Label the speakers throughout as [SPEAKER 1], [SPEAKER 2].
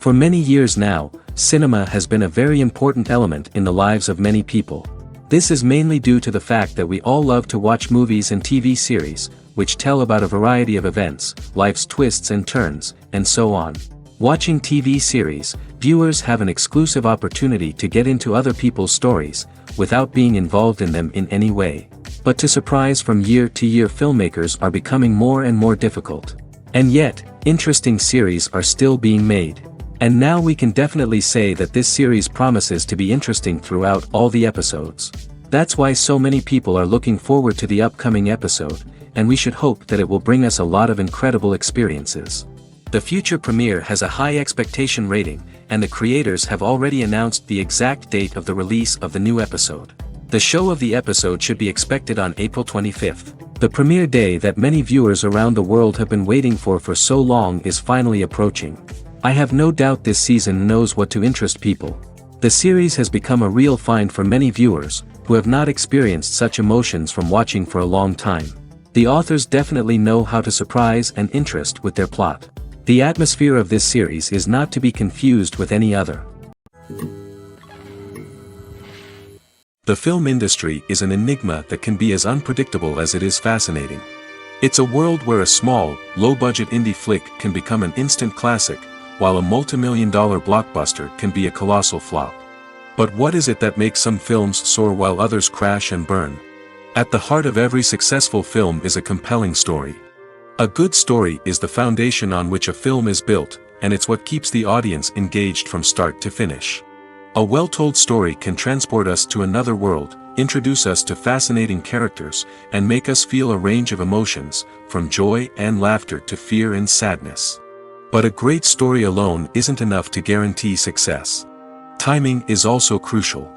[SPEAKER 1] For many years now, cinema has been a very important element in the lives of many people. This is mainly due to the fact that we all love to watch movies and TV series, which tell about a variety of events, life's twists and turns, and so on. Watching TV series, viewers have an exclusive opportunity to get into other people's stories, without being involved in them in any way. But to surprise from year to year, filmmakers are becoming more and more difficult. And yet, interesting series are still being made. And now we can definitely say that this series promises to be interesting throughout all the episodes. That's why so many people are looking forward to the upcoming episode, and we should hope that it will bring us a lot of incredible experiences. The future premiere has a high expectation rating, and the creators have already announced the exact date of the release of the new episode. The show of the episode should be expected on April 25th. The premiere day that many viewers around the world have been waiting for so long is finally approaching. I have no doubt this season knows what to interest people. The series has become a real find for many viewers, who have not experienced such emotions from watching for a long time. The authors definitely know how to surprise and interest with their plot. The atmosphere of this series is not to be confused with any other. The film industry is an enigma that can be as unpredictable as it is fascinating. It's a world where a small, low-budget indie flick can become an instant classic, while a multi-million-dollar blockbuster can be a colossal flop. But what is it that makes some films soar while others crash and burn? At the heart of every successful film is a compelling story. A good story is the foundation on which a film is built, and it's what keeps the audience engaged from start to finish. A well-told story can transport us to another world, introduce us to fascinating characters, and make us feel a range of emotions, from joy and laughter to fear and sadness. But a great story alone isn't enough to guarantee success. Timing is also crucial.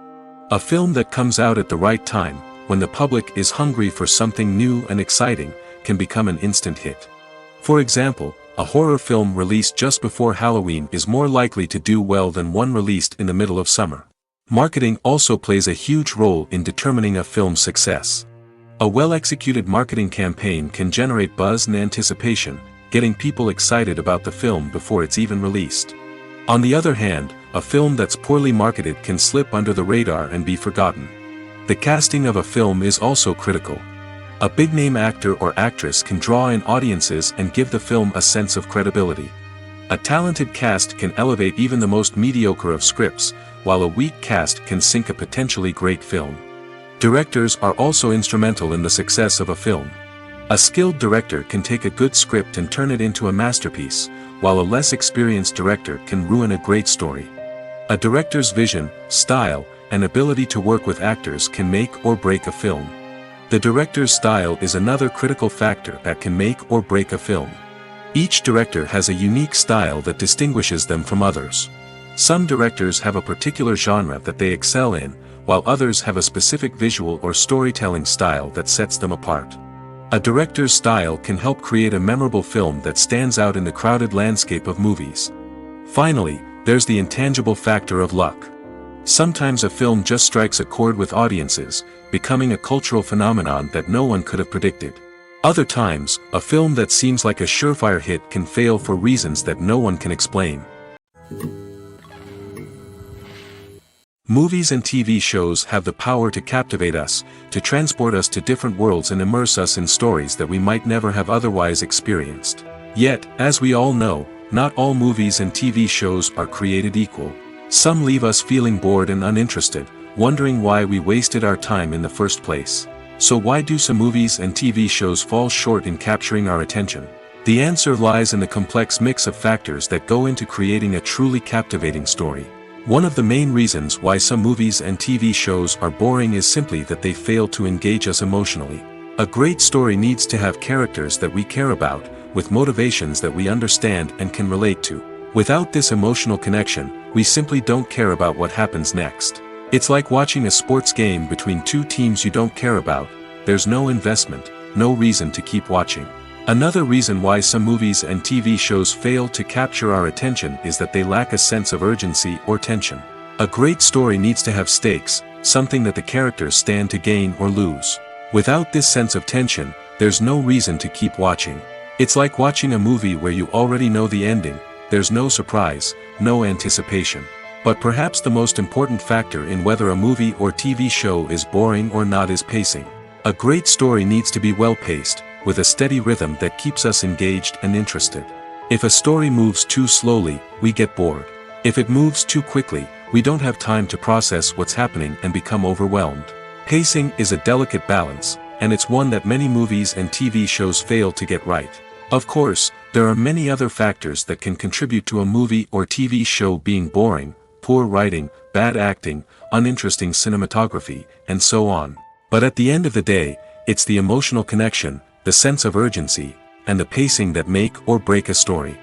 [SPEAKER 1] A film that comes out at the right time, when the public is hungry for something new and exciting, can become an instant hit. For example, a horror film released just before Halloween is more likely to do well than one released in the middle of summer. Marketing also plays a huge role in determining a film's success. A well-executed marketing campaign can generate buzz and anticipation, getting people excited about the film before it's even released. On the other hand, a film that's poorly marketed can slip under the radar and be forgotten. The casting of a film is also critical. A big-name actor or actress can draw in audiences and give the film a sense of credibility. A talented cast can elevate even the most mediocre of scripts, while a weak cast can sink a potentially great film. Directors are also instrumental in the success of a film. A skilled director can take a good script and turn it into a masterpiece, while a less experienced director can ruin a great story. A director's vision, style, and ability to work with actors can make or break a film. The director's style is another critical factor that can make or break a film. Each director has a unique style that distinguishes them from others. Some directors have a particular genre that they excel in, while others have a specific visual or storytelling style that sets them apart. A director's style can help create a memorable film that stands out in the crowded landscape of movies. Finally, there's the intangible factor of luck. Sometimes a film just strikes a chord with audiences, becoming a cultural phenomenon that no one could have predicted. Other times, a film that seems like a surefire hit can fail for reasons that no one can explain. Movies and TV shows have the power to captivate us, to transport us to different worlds and immerse us in stories that we might never have otherwise experienced. Yet, as we all know, not all movies and TV shows are created equal. Some leave us feeling bored and uninterested, wondering why we wasted our time in the first place. So why do some movies and TV shows fall short in capturing our attention? The answer lies in the complex mix of factors that go into creating a truly captivating story. One of the main reasons why some movies and TV shows are boring is simply that they fail to engage us emotionally. A great story needs to have characters that we care about, with motivations that we understand and can relate to. Without this emotional connection, we simply don't care about what happens next. It's like watching a sports game between two teams you don't care about. There's no investment, no reason to keep watching. Another reason why some movies and TV shows fail to capture our attention is that they lack a sense of urgency or tension. A great story needs to have stakes, something that the characters stand to gain or lose. Without this sense of tension, there's no reason to keep watching. It's like watching a movie where you already know the ending, there's no surprise, no anticipation. But perhaps the most important factor in whether a movie or TV show is boring or not is pacing. A great story needs to be well-paced, with a steady rhythm that keeps us engaged and interested. If a story moves too slowly, we get bored. If it moves too quickly, we don't have time to process what's happening and become overwhelmed. Pacing is a delicate balance, and it's one that many movies and TV shows fail to get right. Of course, there are many other factors that can contribute to a movie or TV show being boring: poor writing, bad acting, uninteresting cinematography, and so on. But at the end of the day, it's the emotional connection, the sense of urgency, and the pacing that make or break a story.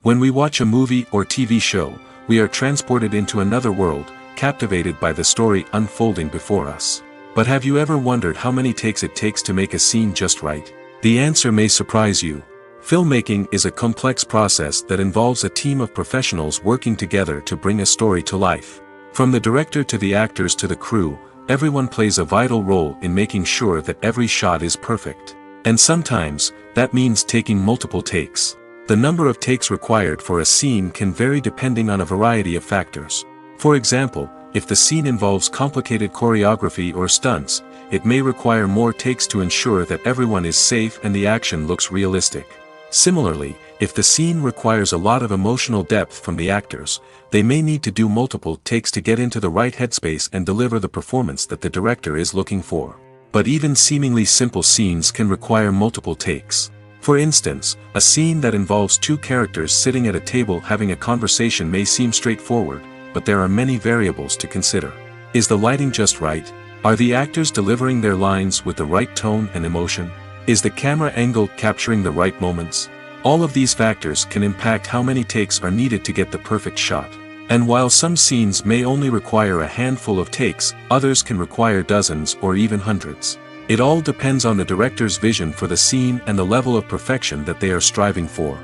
[SPEAKER 1] When we watch a movie or TV show, we are transported into another world, captivated by the story unfolding before us. But have you ever wondered how many takes it takes to make a scene just right? The answer may surprise you. Filmmaking is a complex process that involves a team of professionals working together to bring a story to life. From the director to the actors to the crew, everyone plays a vital role in making sure that every shot is perfect. And sometimes, that means taking multiple takes. The number of takes required for a scene can vary depending on a variety of factors. For example, if the scene involves complicated choreography or stunts, it may require more takes to ensure that everyone is safe and the action looks realistic. Similarly, if the scene requires a lot of emotional depth from the actors, they may need to do multiple takes to get into the right headspace and deliver the performance that the director is looking for. But even seemingly simple scenes can require multiple takes. For instance, a scene that involves two characters sitting at a table having a conversation may seem straightforward, but there are many variables to consider. Is the lighting just right? Are the actors delivering their lines with the right tone and emotion? Is the camera angle capturing the right moments? All of these factors can impact how many takes are needed to get the perfect shot. And while some scenes may only require a handful of takes, others can require dozens or even hundreds. It all depends on the director's vision for the scene and the level of perfection that they are striving for.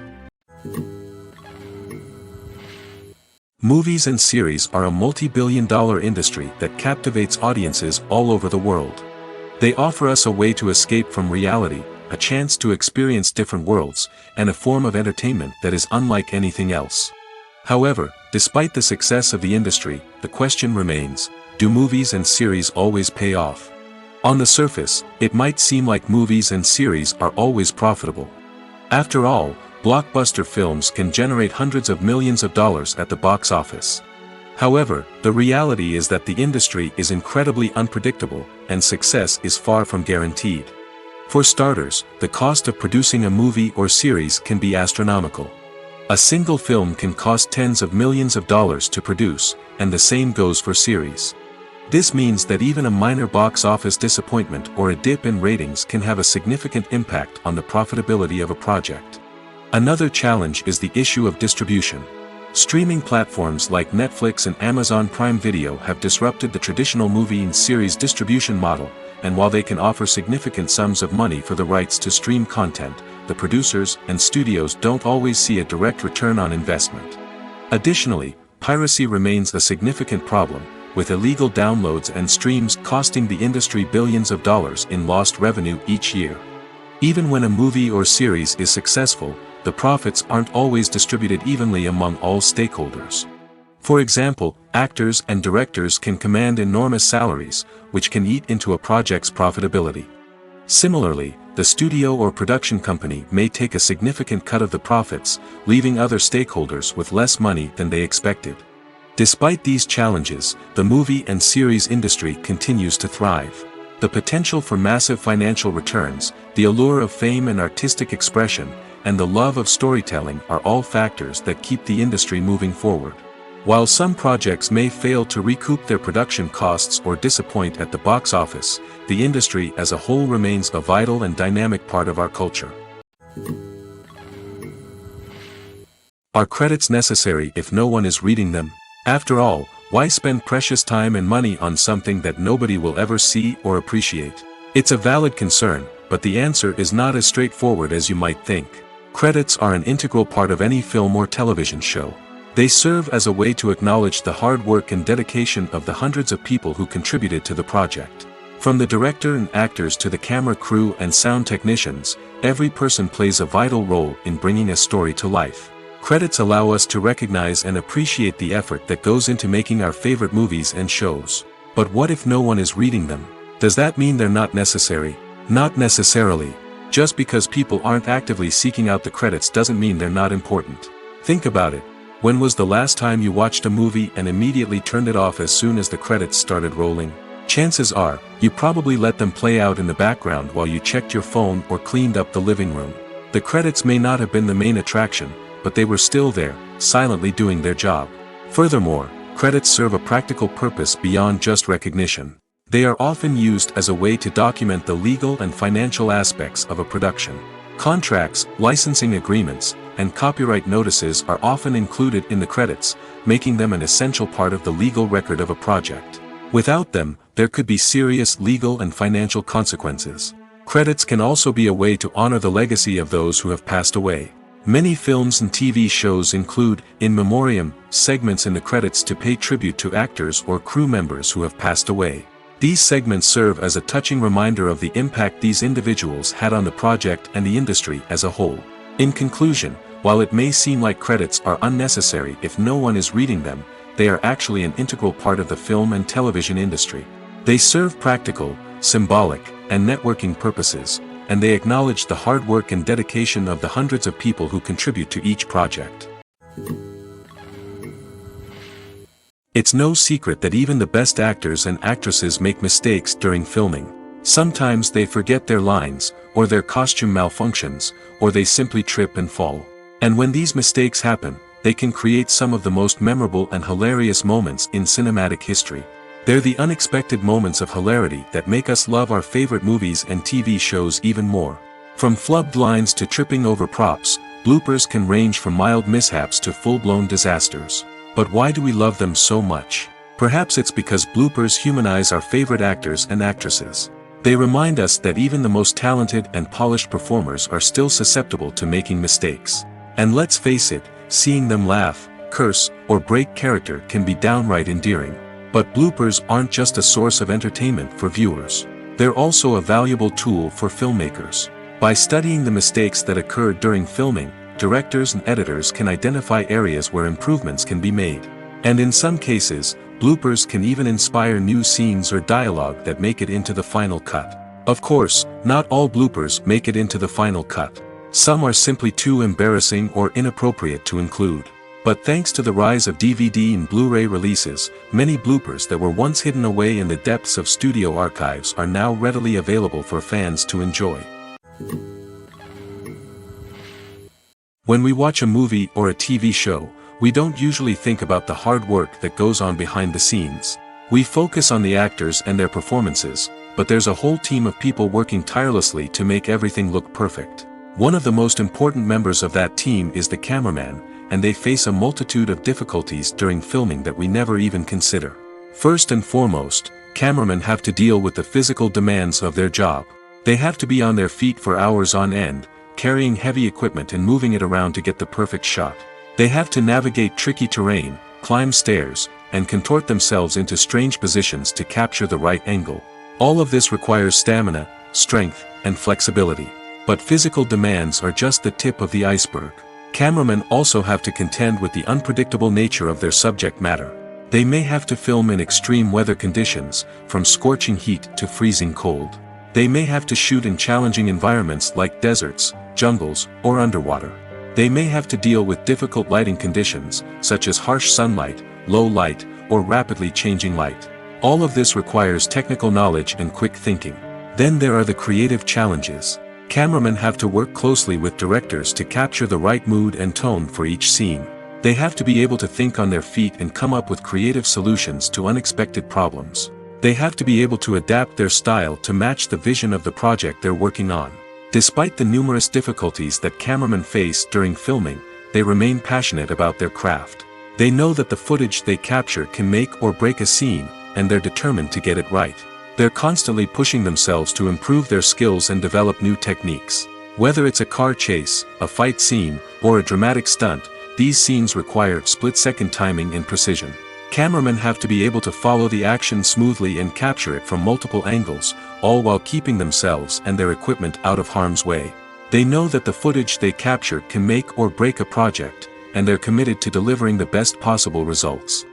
[SPEAKER 1] Movies and series are a multi-billion-dollar industry that captivates audiences all over the world. They offer us a way to escape from reality, a chance to experience different worlds, and a form of entertainment that is unlike anything else. However, despite the success of the industry, the question remains: do movies and series always pay off? On the surface, it might seem like movies and series are always profitable. After all, blockbuster films can generate hundreds of millions of dollars at the box office. However, the reality is that the industry is incredibly unpredictable, and success is far from guaranteed. For starters, the cost of producing a movie or series can be astronomical. A single film can cost tens of millions of dollars to produce, and the same goes for series. This means that even a minor box office disappointment or a dip in ratings can have a significant impact on the profitability of a project. Another challenge is the issue of distribution. Streaming platforms like Netflix and Amazon Prime Video have disrupted the traditional movie and series distribution model, and while they can offer significant sums of money for the rights to stream content, the producers and studios don't always see a direct return on investment. Additionally, piracy remains a significant problem, with illegal downloads and streams costing the industry billions of dollars in lost revenue each year. Even when a movie or series is successful, the profits aren't always distributed evenly among all stakeholders. For example, actors and directors can command enormous salaries, which can eat into a project's profitability. Similarly, the studio or production company may take a significant cut of the profits, leaving other stakeholders with less money than they expected. Despite these challenges, the movie and series industry continues to thrive. The potential for massive financial returns, the allure of fame and artistic expression, and the love of storytelling are all factors that keep the industry moving forward. While some projects may fail to recoup their production costs or disappoint at the box office, the industry as a whole remains a vital and dynamic part of our culture. Are credits necessary if no one is reading them? After all, why spend precious time and money on something that nobody will ever see or appreciate? It's a valid concern, but the answer is not as straightforward as you might think. Credits are an integral part of any film or television show. They serve as a way to acknowledge the hard work and dedication of the hundreds of people who contributed to the project. From the director and actors to the camera crew and sound technicians, every person plays a vital role in bringing a story to life. Credits allow us to recognize and appreciate the effort that goes into making our favorite movies and shows. But what if no one is reading them? Does that mean they're not necessary? Not necessarily. Just because people aren't actively seeking out the credits doesn't mean they're not important. Think about it. When was the last time you watched a movie and immediately turned it off as soon as the credits started rolling? Chances are, you probably let them play out in the background while you checked your phone or cleaned up the living room. The credits may not have been the main attraction, but they were still there, silently doing their job. Furthermore, credits serve a practical purpose beyond just recognition. They are often used as a way to document the legal and financial aspects of a production. Contracts, licensing agreements, and copyright notices are often included in the credits, making them an essential part of the legal record of a project. Without them, there could be serious legal and financial consequences. Credits can also be a way to honor the legacy of those who have passed away. Many films and TV shows include, in memoriam, segments in the credits to pay tribute to actors or crew members who have passed away. These segments serve as a touching reminder of the impact these individuals had on the project and the industry as a whole. In conclusion, while it may seem like credits are unnecessary if no one is reading them, they are actually an integral part of the film and television industry. They serve practical, symbolic, and networking purposes, and they acknowledge the hard work and dedication of the hundreds of people who contribute to each project. It's no secret that even the best actors and actresses make mistakes during filming. Sometimes they forget their lines, or their costume malfunctions, or they simply trip and fall. And when these mistakes happen, they can create some of the most memorable and hilarious moments in cinematic history. They're the unexpected moments of hilarity that make us love our favorite movies and TV shows even more. From flubbed lines to tripping over props, bloopers can range from mild mishaps to full-blown disasters. But why do we love them so much? Perhaps it's because bloopers humanize our favorite actors and actresses. They remind us that even the most talented and polished performers are still susceptible to making mistakes. And let's face it, seeing them laugh, curse, or break character can be downright endearing. But bloopers aren't just a source of entertainment for viewers. They're also a valuable tool for filmmakers. By studying the mistakes that occurred during filming, directors and editors can identify areas where improvements can be made. And in some cases, bloopers can even inspire new scenes or dialogue that make it into the final cut. Of course, not all bloopers make it into the final cut. Some are simply too embarrassing or inappropriate to include. But thanks to the rise of DVD and Blu-ray releases, many bloopers that were once hidden away in the depths of studio archives are now readily available for fans to enjoy. When we watch a movie or a TV show, we don't usually think about the hard work that goes on behind the scenes. We focus on the actors and their performances, but there's a whole team of people working tirelessly to make everything look perfect. One of the most important members of that team is the cameraman, and they face a multitude of difficulties during filming that we never even consider. First and foremost, cameramen have to deal with the physical demands of their job. They have to be on their feet for hours on end, carrying heavy equipment and moving it around to get the perfect shot. They have to navigate tricky terrain, climb stairs, and contort themselves into strange positions to capture the right angle. All of this requires stamina, strength, and flexibility. But physical demands are just the tip of the iceberg. Cameramen also have to contend with the unpredictable nature of their subject matter. They may have to film in extreme weather conditions, from scorching heat to freezing cold. They may have to shoot in challenging environments like deserts, jungles, or underwater. They may have to deal with difficult lighting conditions, such as harsh sunlight, low light, or rapidly changing light. All of this requires technical knowledge and quick thinking. Then there are the creative challenges. Cameramen have to work closely with directors to capture the right mood and tone for each scene. They have to be able to think on their feet and come up with creative solutions to unexpected problems. They have to be able to adapt their style to match the vision of the project they're working on. Despite the numerous difficulties that cameramen face during filming, they remain passionate about their craft. They know that the footage they capture can make or break a scene, and they're determined to get it right. They're constantly pushing themselves to improve their skills and develop new techniques. Whether it's a car chase, a fight scene, or a dramatic stunt, these scenes require split-second timing and precision. Cameramen have to be able to follow the action smoothly and capture it from multiple angles, all while keeping themselves and their equipment out of harm's way. They know that the footage they capture can make or break a project, and they're committed to delivering the best possible results.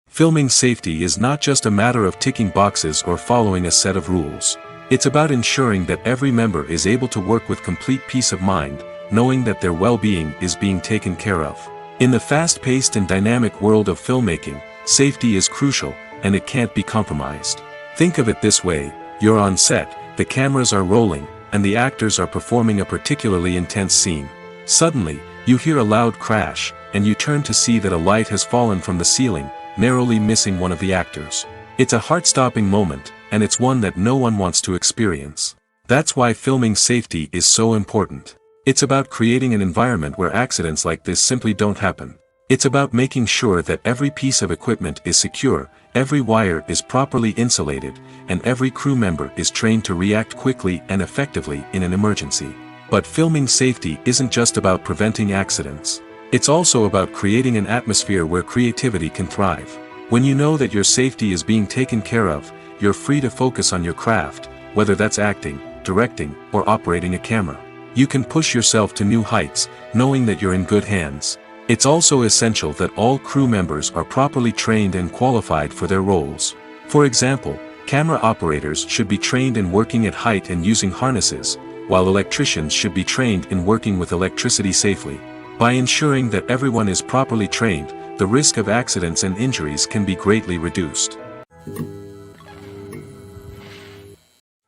[SPEAKER 1] Filming safety is not just a matter of ticking boxes or following a set of rules. It's about ensuring that every member is able to work with complete peace of mind, knowing that their well-being is being taken care of. In the fast-paced and dynamic world of filmmaking, safety is crucial, and it can't be compromised. Think of it this way: you're on set, the cameras are rolling, and the actors are performing a particularly intense scene. Suddenly, you hear a loud crash, and you turn to see that a light has fallen from the ceiling, narrowly missing one of the actors. It's a heart-stopping moment, and it's one that no one wants to experience. That's why filming safety is so important. It's about creating an environment where accidents like this simply don't happen. It's about making sure that every piece of equipment is secure, every wire is properly insulated, and every crew member is trained to react quickly and effectively in an emergency. But filming safety isn't just about preventing accidents. It's also about creating an atmosphere where creativity can thrive. When you know that your safety is being taken care of, you're free to focus on your craft, whether that's acting, directing, or operating a camera. You can push yourself to new heights, knowing that you're in good hands. It's also essential that all crew members are properly trained and qualified for their roles. For example, camera operators should be trained in working at height and using harnesses, while electricians should be trained in working with electricity safely. By ensuring that everyone is properly trained, the risk of accidents and injuries can be greatly reduced.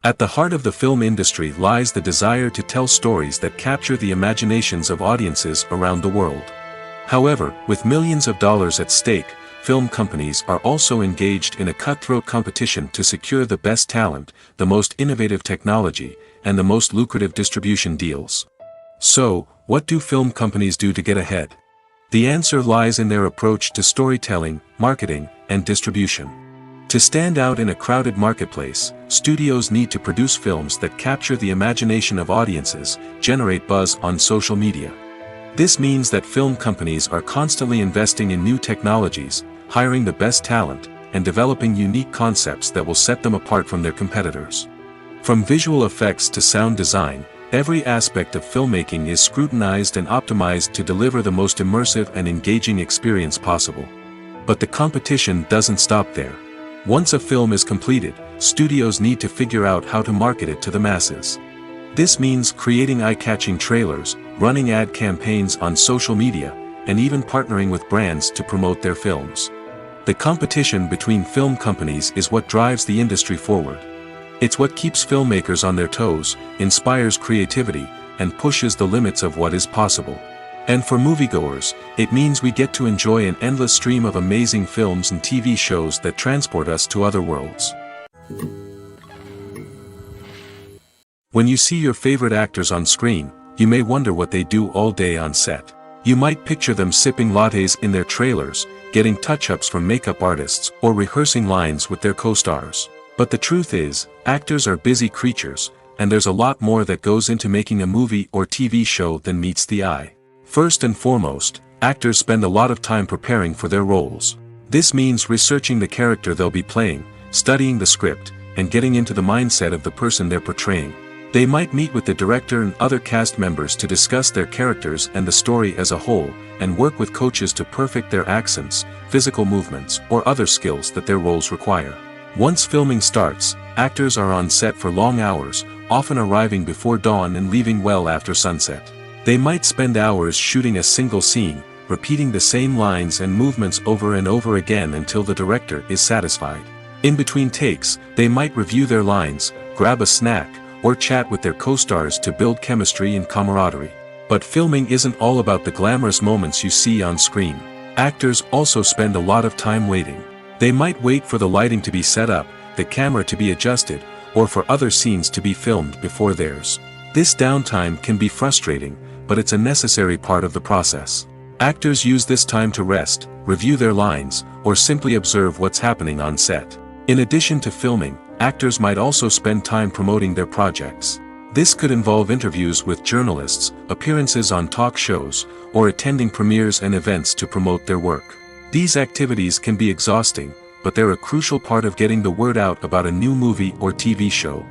[SPEAKER 1] At the heart of the film industry lies the desire to tell stories that capture the imaginations of audiences around the world. However, with millions of dollars at stake, film companies are also engaged in a cutthroat competition to secure the best talent, the most innovative technology, and the most lucrative distribution deals. So, what do film companies do to get ahead? The answer lies in their approach to storytelling, marketing, and distribution. To stand out in a crowded marketplace, studios need to produce films that capture the imagination of audiences, generate buzz on social media. This means that film companies are constantly investing in new technologies, hiring the best talent, and developing unique concepts that will set them apart from their competitors. From visual effects to sound design, every aspect of filmmaking is scrutinized and optimized to deliver the most immersive and engaging experience possible. But the competition doesn't stop there. Once a film is completed, studios need to figure out how to market it to the masses. This means creating eye-catching trailers, running ad campaigns on social media, and even partnering with brands to promote their films. The competition between film companies is what drives the industry forward. It's what keeps filmmakers on their toes, inspires creativity, and pushes the limits of what is possible. And for moviegoers, it means we get to enjoy an endless stream of amazing films and TV shows that transport us to other worlds. When you see your favorite actors on screen, you may wonder what they do all day on set. You might picture them sipping lattes in their trailers, getting touch-ups from makeup artists, or rehearsing lines with their co-stars. But the truth is, actors are busy creatures, and there's a lot more that goes into making a movie or TV show than meets the eye. First and foremost, actors spend a lot of time preparing for their roles. This means researching the character they'll be playing, studying the script, and getting into the mindset of the person they're portraying. They might meet with the director and other cast members to discuss their characters and the story as a whole, and work with coaches to perfect their accents, physical movements, or other skills that their roles require. Once filming starts, actors are on set for long hours, often arriving before dawn and leaving well after sunset. They might spend hours shooting a single scene, repeating the same lines and movements over and over again until the director is satisfied. In between takes, they might review their lines, grab a snack, or chat with their co-stars to build chemistry and camaraderie. But filming isn't all about the glamorous moments you see on screen. Actors also spend a lot of time waiting. They might wait for the lighting to be set up, the camera to be adjusted, or for other scenes to be filmed before theirs. This downtime can be frustrating, but it's a necessary part of the process. Actors use this time to rest, review their lines, or simply observe what's happening on set. In addition to filming, actors might also spend time promoting their projects. This could involve interviews with journalists, appearances on talk shows, or attending premieres and events to promote their work. These activities can be exhausting, but they're a crucial part of getting the word out about a new movie or TV show.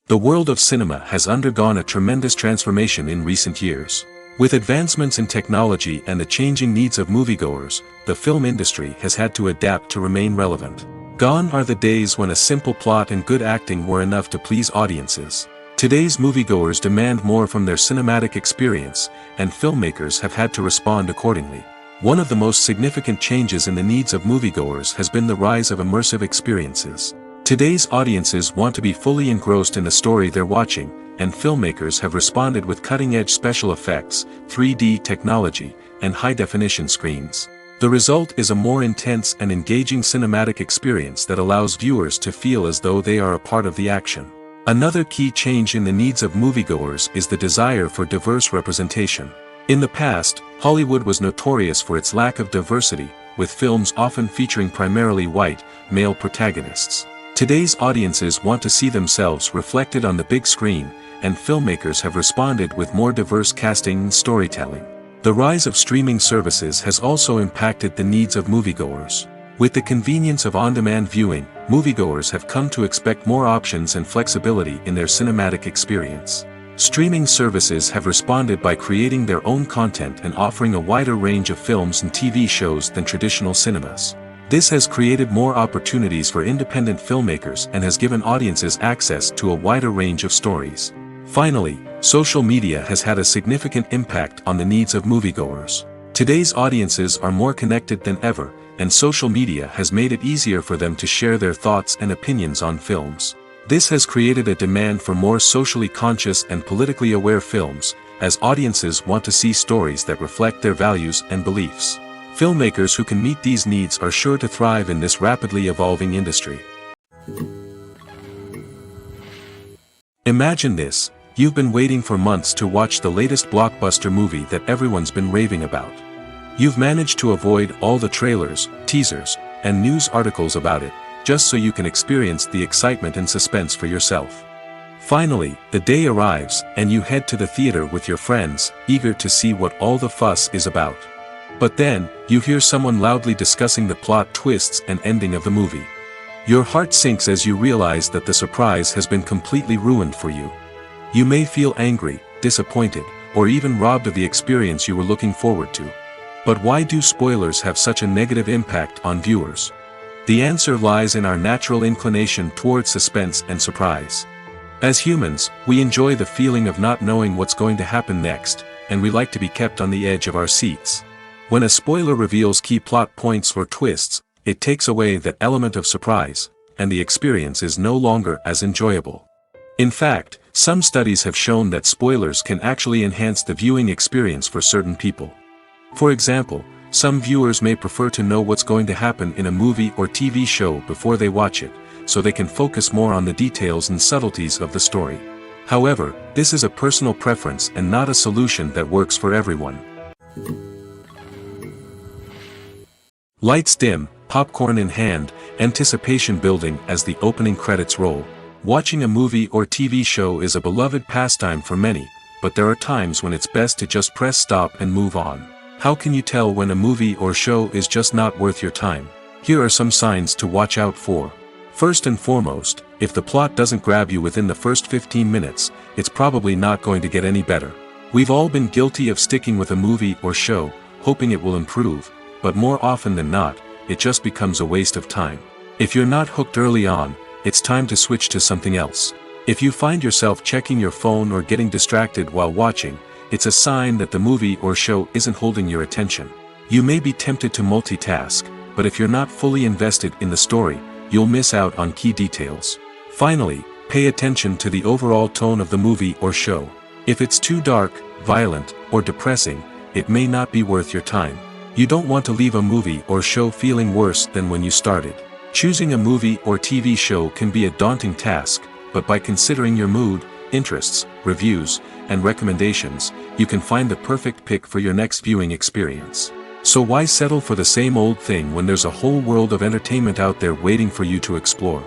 [SPEAKER 1] The world of cinema has undergone a tremendous transformation in recent years. With advancements in technology and the changing needs of moviegoers, the film industry has had to adapt to remain relevant. Gone are the days when a simple plot and good acting were enough to please audiences. Today's moviegoers demand more from their cinematic experience, and filmmakers have had to respond accordingly. One of the most significant changes in the needs of moviegoers has been the rise of immersive experiences. Today's audiences want to be fully engrossed in the story they're watching, and filmmakers have responded with cutting-edge special effects, 3D technology, and high-definition screens. The result is a more intense and engaging cinematic experience that allows viewers to feel as though they are a part of the action. Another key change in the needs of moviegoers is the desire for diverse representation. In the past, Hollywood was notorious for its lack of diversity, with films often featuring primarily white, male protagonists. Today's audiences want to see themselves reflected on the big screen, and filmmakers have responded with more diverse casting and storytelling. The rise of streaming services has also impacted the needs of moviegoers. With the convenience of on-demand viewing, moviegoers have come to expect more options and flexibility in their cinematic experience. Streaming services have responded by creating their own content and offering a wider range of films and TV shows than traditional cinemas. This has created more opportunities for independent filmmakers and has given audiences access to a wider range of stories. Finally, social media has had a significant impact on the needs of moviegoers. Today's audiences are more connected than ever, and social media has made it easier for them to share their thoughts and opinions on films. This has created a demand for more socially conscious and politically aware films, as audiences want to see stories that reflect their values and beliefs. Filmmakers who can meet these needs are sure to thrive in this rapidly evolving industry. Imagine this: you've been waiting for months to watch the latest blockbuster movie that everyone's been raving about. You've managed to avoid all the trailers, teasers, and news articles about it, just so you can experience the excitement and suspense for yourself. Finally, the day arrives, and you head to the theater with your friends, eager to see what all the fuss is about. But then, you hear someone loudly discussing the plot twists and ending of the movie. Your heart sinks as you realize that the surprise has been completely ruined for you. You may feel angry, disappointed, or even robbed of the experience you were looking forward to. But why do spoilers have such a negative impact on viewers? The answer lies in our natural inclination towards suspense and surprise. As humans, we enjoy the feeling of not knowing what's going to happen next, and we like to be kept on the edge of our seats. When a spoiler reveals key plot points or twists, it takes away that element of surprise, and the experience is no longer as enjoyable. In fact, some studies have shown that spoilers can actually enhance the viewing experience for certain people. For example, some viewers may prefer to know what's going to happen in a movie or TV show before they watch it, so they can focus more on the details and subtleties of the story. However, this is a personal preference and not a solution that works for everyone. Lights dim, popcorn in hand, anticipation building as the opening credits roll. Watching a movie or TV show is a beloved pastime for many, but there are times when it's best to just press stop and move on. How can you tell when a movie or show is just not worth your time? Here are some signs to watch out for. First and foremost, if the plot doesn't grab you within the first 15 minutes, it's probably not going to get any better. We've all been guilty of sticking with a movie or show, hoping it will improve, but more often than not, it just becomes a waste of time. If you're not hooked early on, it's time to switch to something else. If you find yourself checking your phone or getting distracted while watching, it's a sign that the movie or show isn't holding your attention. You may be tempted to multitask, but if you're not fully invested in the story, you'll miss out on key details. Finally, pay attention to the overall tone of the movie or show. If it's too dark, violent, or depressing, it may not be worth your time. You don't want to leave a movie or show feeling worse than when you started. Choosing a movie or TV show can be a daunting task, but by considering your mood, interests, reviews, and recommendations, you can find the perfect pick for your next viewing experience. So why settle for the same old thing when there's a whole world of entertainment out there waiting for you to explore?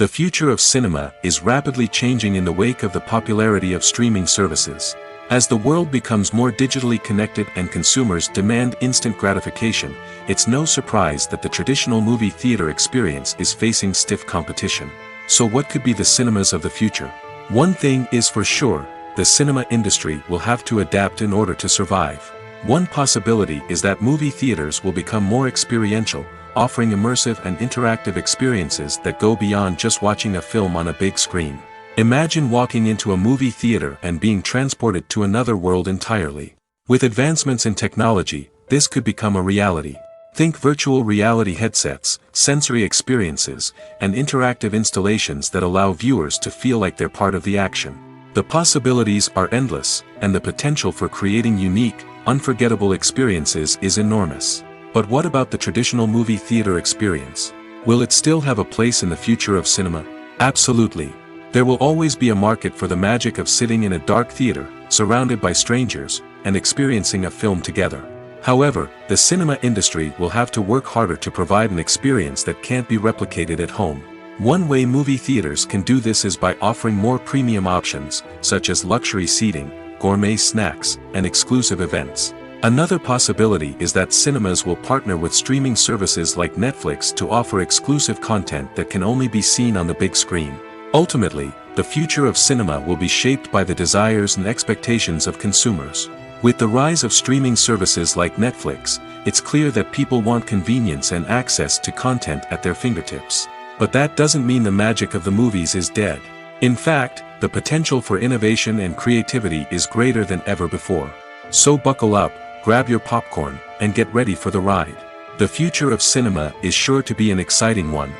[SPEAKER 1] The future of cinema is rapidly changing in the wake of the popularity of streaming services. As the world becomes more digitally connected and consumers demand instant gratification, it's no surprise that the traditional movie theater experience is facing stiff competition. So what could be the cinemas of the future? One thing is for sure, the cinema industry will have to adapt in order to survive. One possibility is that movie theaters will become more experiential, offering immersive and interactive experiences that go beyond just watching a film on a big screen. Imagine walking into a movie theater and being transported to another world entirely. With advancements in technology, this could become a reality. Think virtual reality headsets, sensory experiences, and interactive installations that allow viewers to feel like they're part of the action. The possibilities are endless, and the potential for creating unique, unforgettable experiences is enormous. But what about the traditional movie theater experience? Will it still have a place in the future of cinema? Absolutely. There will always be a market for the magic of sitting in a dark theater, surrounded by strangers, and experiencing a film together. However, the cinema industry will have to work harder to provide an experience that can't be replicated at home. One way movie theaters can do this is by offering more premium options, such as luxury seating, gourmet snacks, and exclusive events. Another possibility is that cinemas will partner with streaming services like Netflix to offer exclusive content that can only be seen on the big screen. Ultimately, the future of cinema will be shaped by the desires and expectations of consumers. With the rise of streaming services like Netflix, it's clear that people want convenience and access to content at their fingertips. But that doesn't mean the magic of the movies is dead. In fact, the potential for innovation and creativity is greater than ever before. So buckle up, grab your popcorn, and get ready for the ride. The future of cinema is sure to be an exciting one.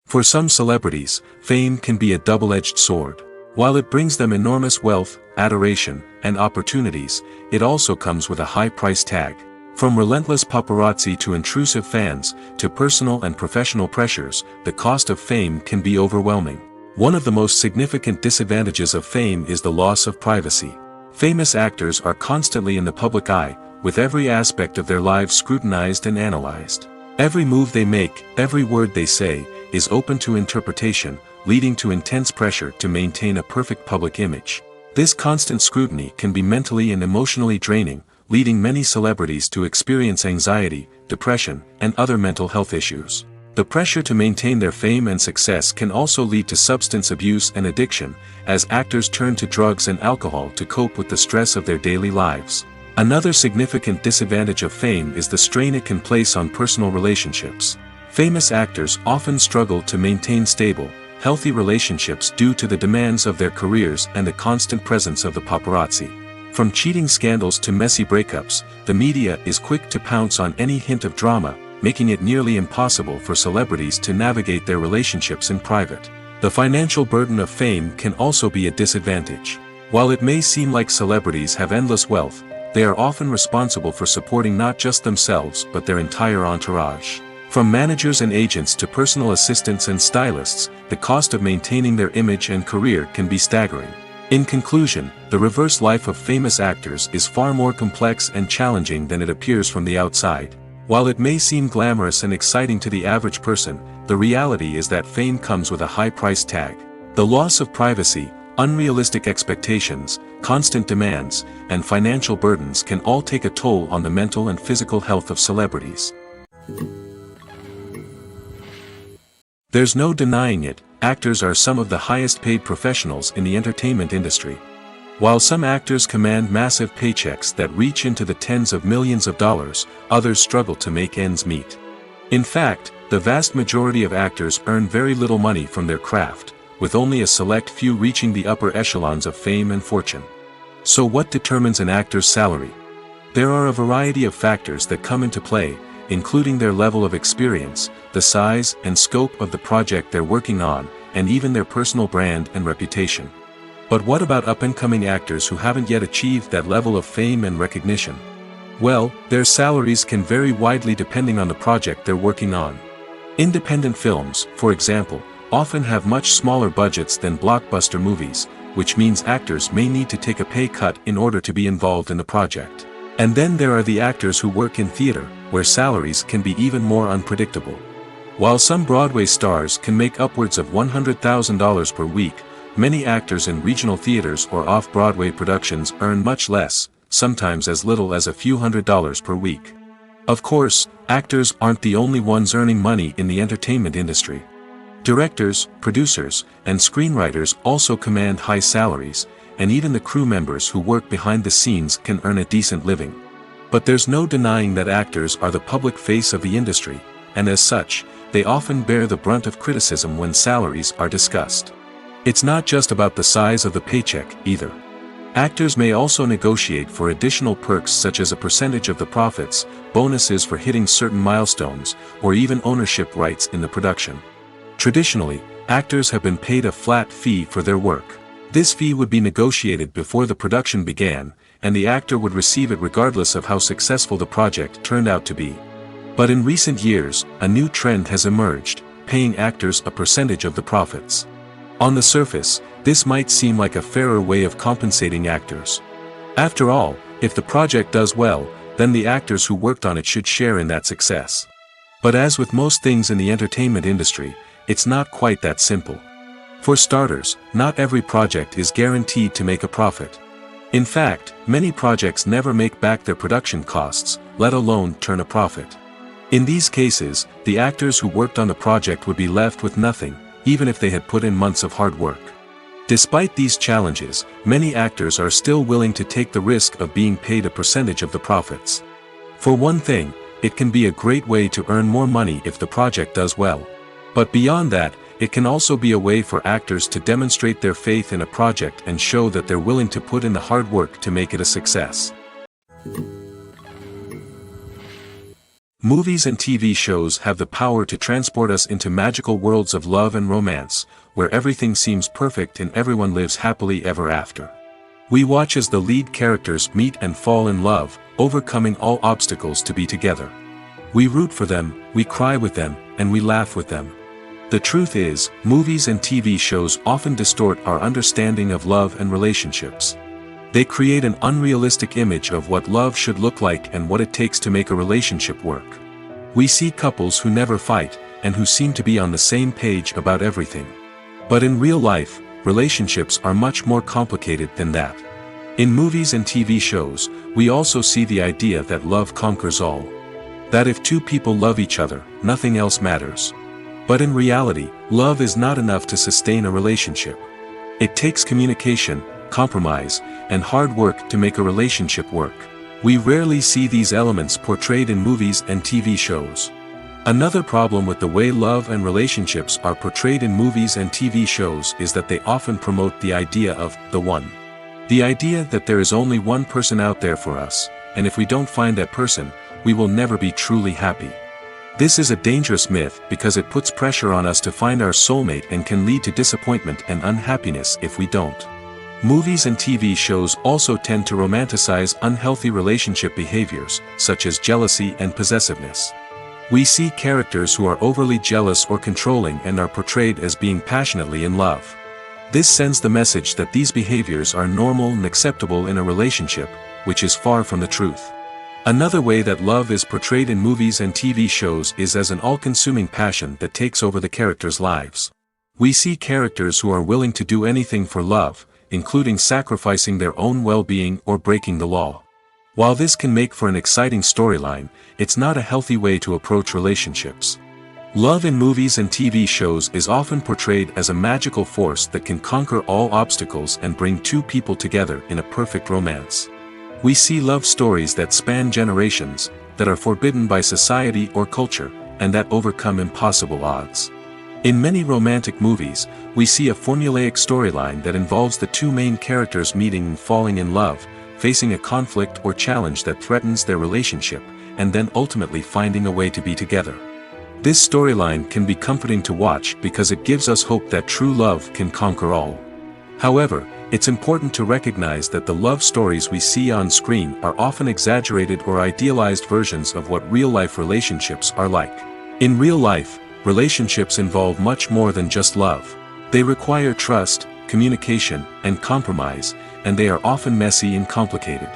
[SPEAKER 1] For some celebrities, fame can be a double-edged sword. While it brings them enormous wealth, adoration, and opportunities, it also comes with a high price tag. From relentless paparazzi to intrusive fans, to personal and professional pressures, the cost of fame can be overwhelming. One of the most significant disadvantages of fame is the loss of privacy. Famous actors are constantly in the public eye, with every aspect of their lives scrutinized and analyzed. Every move they make, every word they say, is open to interpretation, leading to intense pressure to maintain a perfect public image. This constant scrutiny can be mentally and emotionally draining, leading many celebrities to experience anxiety, depression, and other mental health issues. The pressure to maintain their fame and success can also lead to substance abuse and addiction, as actors turn to drugs and alcohol to cope with the stress of their daily lives. Another significant disadvantage of fame is the strain it can place on personal relationships. Famous actors often struggle to maintain stable, healthy relationships due to the demands of their careers and the constant presence of the paparazzi. From cheating scandals to messy breakups, the media is quick to pounce on any hint of drama, making it nearly impossible for celebrities to navigate their relationships in private. The financial burden of fame can also be a disadvantage. While it may seem like celebrities have endless wealth, they are often responsible for supporting not just themselves but their entire entourage. From managers and agents to personal assistants and stylists, the cost of maintaining their image and career can be staggering. In conclusion, the reverse life of famous actors is far more complex and challenging than it appears from the outside. While it may seem glamorous and exciting to the average person, the reality is that fame comes with a high price tag. The loss of privacy, unrealistic expectations, constant demands, and financial burdens can all take a toll on the mental and physical health of celebrities. There's no denying it, actors are some of the highest paid professionals in the entertainment industry. While some actors command massive paychecks that reach into the tens of millions of dollars, others struggle to make ends meet. In fact, the vast majority of actors earn very little money from their craft, with only a select few reaching the upper echelons of fame and fortune. So what determines an actor's salary? There are a variety of factors that come into play, including their level of experience, the size and scope of the project they're working on, and even their personal brand and reputation. But what about up-and-coming actors who haven't yet achieved that level of fame and recognition? Well, their salaries can vary widely depending on the project they're working on. Independent films, for example, often have much smaller budgets than blockbuster movies, which means actors may need to take a pay cut in order to be involved in the project. And then there are the actors who work in theater, where salaries can be even more unpredictable. While some Broadway stars can make upwards of $100,000 per week, many actors in regional theaters or off-Broadway productions earn much less, sometimes as little as a few $100s per week. Of course, actors aren't the only ones earning money in the entertainment industry. Directors, producers, and screenwriters also command high salaries, and even the crew members who work behind the scenes can earn a decent living. But there's no denying that actors are the public face of the industry, and as such, they often bear the brunt of criticism when salaries are discussed. It's not just about the size of the paycheck, either. Actors may also negotiate for additional perks such as a percentage of the profits, bonuses for hitting certain milestones, or even ownership rights in the production. Traditionally, actors have been paid a flat fee for their work. This fee would be negotiated before the production began, and the actor would receive it regardless of how successful the project turned out to be. But in recent years, a new trend has emerged, paying actors a percentage of the profits. On the surface, this might seem like a fairer way of compensating actors. After all, if the project does well, then the actors who worked on it should share in that success. But as with most things in the entertainment industry, it's not quite that simple. For starters, not every project is guaranteed to make a profit. In fact, many projects never make back their production costs, let alone turn a profit. In these cases, the actors who worked on the project would be left with nothing, even if they had put in months of hard work. Despite these challenges, many actors are still willing to take the risk of being paid a percentage of the profits. For one thing, it can be a great way to earn more money if the project does well. But beyond that, it can also be a way for actors to demonstrate their faith in a project and show that they're willing to put in the hard work to make it a success. Movies and TV shows have the power to transport us into magical worlds of love and romance, where everything seems perfect and everyone lives happily ever after. We watch as the lead characters meet and fall in love, overcoming all obstacles to be together. We root for them, we cry with them, and we laugh with them. The truth is, movies and TV shows often distort our understanding of love and relationships. They create an unrealistic image of what love should look like and what it takes to make a relationship work. We see couples who never fight, and who seem to be on the same page about everything. But in real life, relationships are much more complicated than that. In movies and TV shows, we also see the idea that love conquers all. That if two people love each other, nothing else matters. But in reality, love is not enough to sustain a relationship. It takes communication, compromise, and hard work to make a relationship work. We rarely see these elements portrayed in movies and TV shows. Another problem with the way love and relationships are portrayed in movies and TV shows is that they often promote the idea of the one. The idea that there is only one person out there for us, and if we don't find that person, we will never be truly happy. This is a dangerous myth because it puts pressure on us to find our soulmate and can lead to disappointment and unhappiness if we don't. Movies and TV shows also tend to romanticize unhealthy relationship behaviors, such as jealousy and possessiveness. We see characters who are overly jealous or controlling and are portrayed as being passionately in love. This sends the message that these behaviors are normal and acceptable in a relationship, which is far from the truth. Another way that love is portrayed in movies and TV shows is as an all-consuming passion that takes over the characters' lives. We see characters who are willing to do anything for love, including sacrificing their own well-being or breaking the law. While this can make for an exciting storyline, it's not a healthy way to approach relationships. Love in movies and TV shows is often portrayed as a magical force that can conquer all obstacles and bring two people together in a perfect romance. We see love stories that span generations, that are forbidden by society or culture, and that overcome impossible odds. In many romantic movies, we see a formulaic storyline that involves the two main characters meeting and falling in love, facing a conflict or challenge that threatens their relationship, and then ultimately finding a way to be together. This storyline can be comforting to watch because it gives us hope that true love can conquer all. However, it's important to recognize that the love stories we see on screen are often exaggerated or idealized versions of what real-life relationships are like. In real life, relationships involve much more than just love. They require trust, communication, and compromise, and they are often messy and complicated.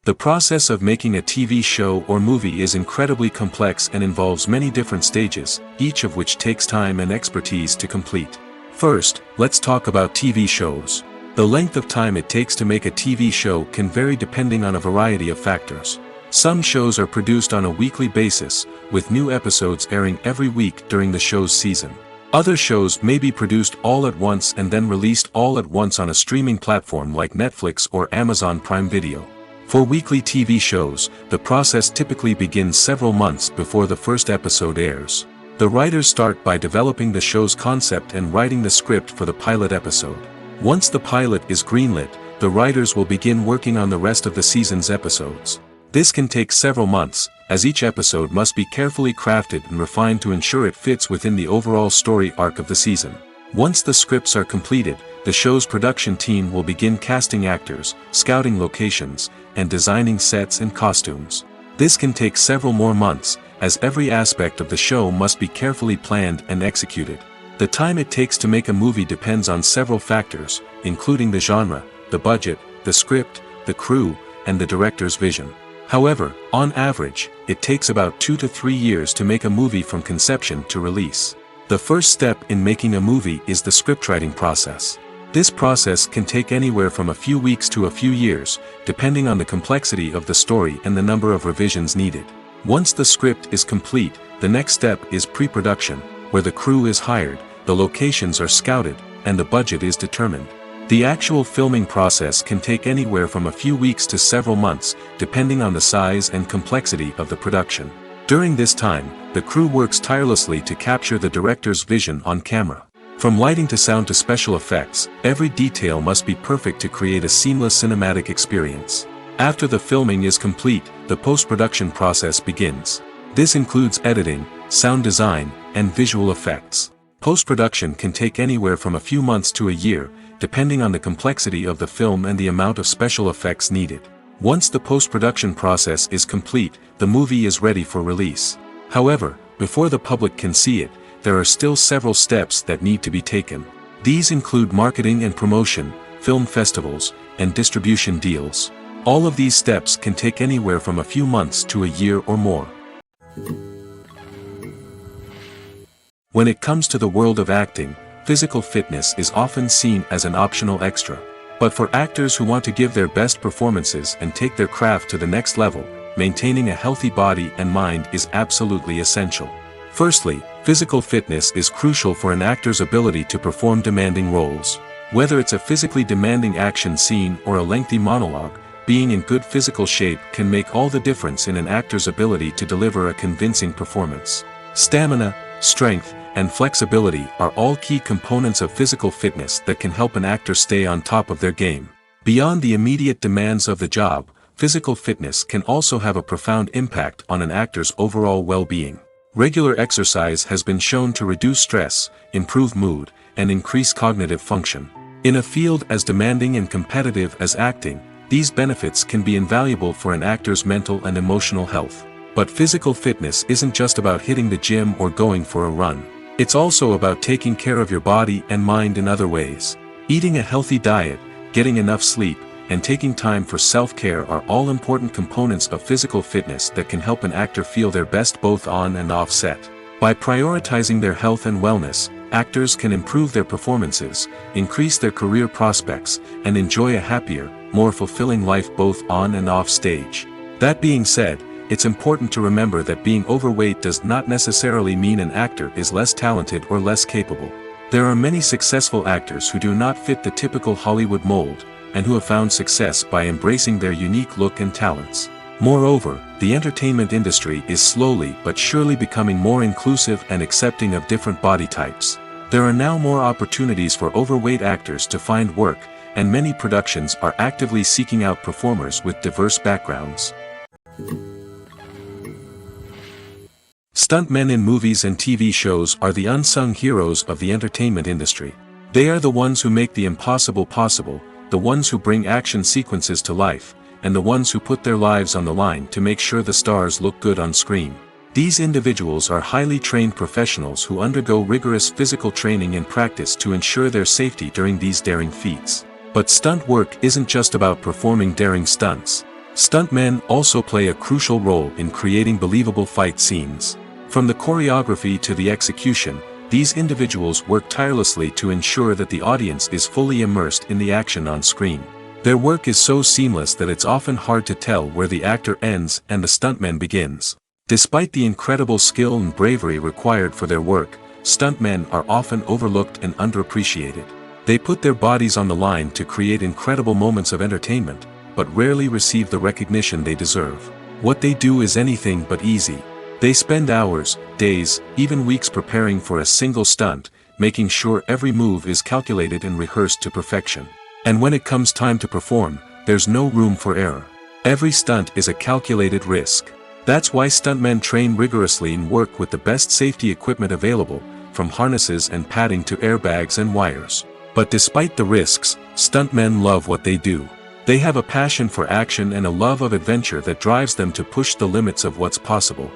[SPEAKER 1] The process of making a TV show or movie is incredibly complex and involves many different stages, each of which takes time and expertise to complete. First, let's talk about TV shows. The length of time it takes to make a TV show can vary depending on a variety of factors. Some shows are produced on a weekly basis, with new episodes airing every week during the show's season. Other shows may be produced all at once and then released all at once on a streaming platform like Netflix or Amazon Prime Video. For weekly TV shows, the process typically begins several months before the first episode airs. The writers start by developing the show's concept and writing the script for the pilot episode. Once the pilot is greenlit, the writers will begin working on the rest of the season's episodes. This can take several months, as each episode must be carefully crafted and refined to ensure it fits within the overall story arc of the season. Once the scripts are completed, the show's production team will begin casting actors, scouting locations, and designing sets and costumes. This can take several more months, as every aspect of the show must be carefully planned and executed. The time it takes to make a movie depends on several factors, including the genre, the budget, the script, the crew, and the director's vision. However, on average, it takes about 2 to 3 years to make a movie from conception to release. The first step in making a movie is the scriptwriting process. This process can take anywhere from a few weeks to a few years, depending on the complexity of the story and the number of revisions needed. Once the script is complete, the next step is pre-production, where the crew is hired, the locations are scouted, and the budget is determined. The actual filming process can take anywhere from a few weeks to several months, depending on the size and complexity of the production. During this time, the crew works tirelessly to capture the director's vision on camera. From lighting to sound to special effects, every detail must be perfect to create a seamless cinematic experience. After the filming is complete, the post-production process begins. This includes editing, sound design, and visual effects. Post-production can take anywhere from a few months to a year, depending on the complexity of the film and the amount of special effects needed. Once the post-production process is complete, the movie is ready for release. However, before the public can see it, there are still several steps that need to be taken. These include marketing and promotion, film festivals, and distribution deals. All of these steps can take anywhere from a few months to a year or more. When it comes to the world of acting, physical fitness is often seen as an optional extra. But for actors who want to give their best performances and take their craft to the next level, maintaining a healthy body and mind is absolutely essential. Firstly, physical fitness is crucial for an actor's ability to perform demanding roles. Whether it's a physically demanding action scene or a lengthy monologue, being in good physical shape can make all the difference in an actor's ability to deliver a convincing performance. Stamina, strength, and flexibility are all key components of physical fitness that can help an actor stay on top of their game. Beyond the immediate demands of the job, physical fitness can also have a profound impact on an actor's overall well-being. Regular exercise has been shown to reduce stress, improve mood, and increase cognitive function. In a field as demanding and competitive as acting, these benefits can be invaluable for an actor's mental and emotional health. But physical fitness isn't just about hitting the gym or going for a run. It's also about taking care of your body and mind in other ways. Eating a healthy diet, getting enough sleep, and taking time for self-care are all important components of physical fitness that can help an actor feel their best both on and off set. By prioritizing their health and wellness, actors can improve their performances, increase their career prospects, and enjoy a happier, more fulfilling life both on and off stage. That being said, it's important to remember that being overweight does not necessarily mean an actor is less talented or less capable. There are many successful actors who do not fit the typical Hollywood mold, and who have found success by embracing their unique look and talents. Moreover, the entertainment industry is slowly but surely becoming more inclusive and accepting of different body types. There are now more opportunities for overweight actors to find work, and many productions are actively seeking out performers with diverse backgrounds. Stuntmen in movies and TV shows are the unsung heroes of the entertainment industry. They are the ones who make the impossible possible, the ones who bring action sequences to life, and the ones who put their lives on the line to make sure the stars look good on screen. These individuals are highly trained professionals who undergo rigorous physical training and practice to ensure their safety during these daring feats. But stunt work isn't just about performing daring stunts. Stuntmen also play a crucial role in creating believable fight scenes. From the choreography to the execution, these individuals work tirelessly to ensure that the audience is fully immersed in the action on screen. Their work is so seamless that it's often hard to tell where the actor ends and the stuntman begins. Despite the incredible skill and bravery required for their work, stuntmen are often overlooked and underappreciated. They put their bodies on the line to create incredible moments of entertainment, but rarely receive the recognition they deserve. What they do is anything but easy. They spend hours, days, even weeks preparing for a single stunt, making sure every move is calculated and rehearsed to perfection. And when it comes time to perform, there's no room for error. Every stunt is a calculated risk. That's why stuntmen train rigorously and work with the best safety equipment available, from harnesses and padding to airbags and wires. But despite the risks, stuntmen love what they do. They have a passion for action and a love of adventure that drives them to push the limits of what's possible.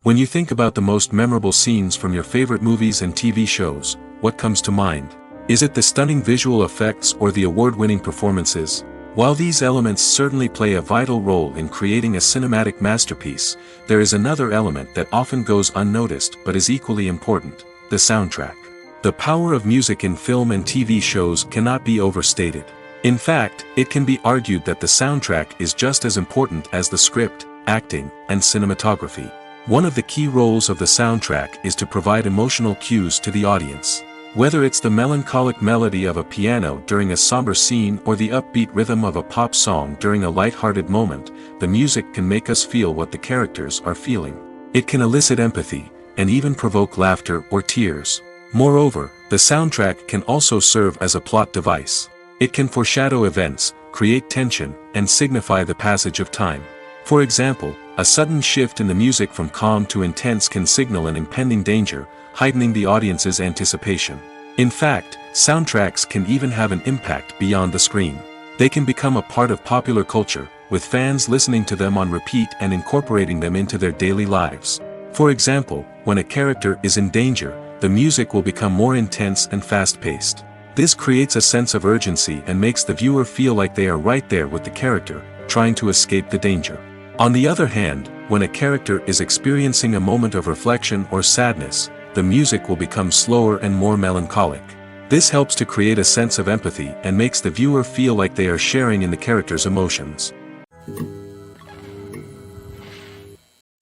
[SPEAKER 1] When you think about the most memorable scenes from your favorite movies and TV shows, what comes to mind? Is it the stunning visual effects or the award-winning performances? While these elements certainly play a vital role in creating a cinematic masterpiece, there is another element that often goes unnoticed but is equally important: the soundtrack. The power of music in film and TV shows cannot be overstated. In fact, it can be argued that the soundtrack is just as important as the script, acting, and cinematography. One of the key roles of the soundtrack is to provide emotional cues to the audience. Whether it's the melancholic melody of a piano during a somber scene or the upbeat rhythm of a pop song during a light-hearted moment, the music can make us feel what the characters are feeling. It can elicit empathy, and even provoke laughter or tears. Moreover, the soundtrack can also serve as a plot device. It can foreshadow events, create tension, and signify the passage of time. For example, a sudden shift in the music from calm to intense can signal an impending danger, heightening the audience's anticipation. In fact, soundtracks can even have an impact beyond the screen. They can become a part of popular culture, with fans listening to them on repeat and incorporating them into their daily lives. For example, when a character is in danger, the music will become more intense and fast-paced. This creates a sense of urgency and makes the viewer feel like they are right there with the character, trying to escape the danger. On the other hand, when a character is experiencing a moment of reflection or sadness, the music will become slower and more melancholic. This helps to create a sense of empathy and makes the viewer feel like they are sharing in the character's emotions.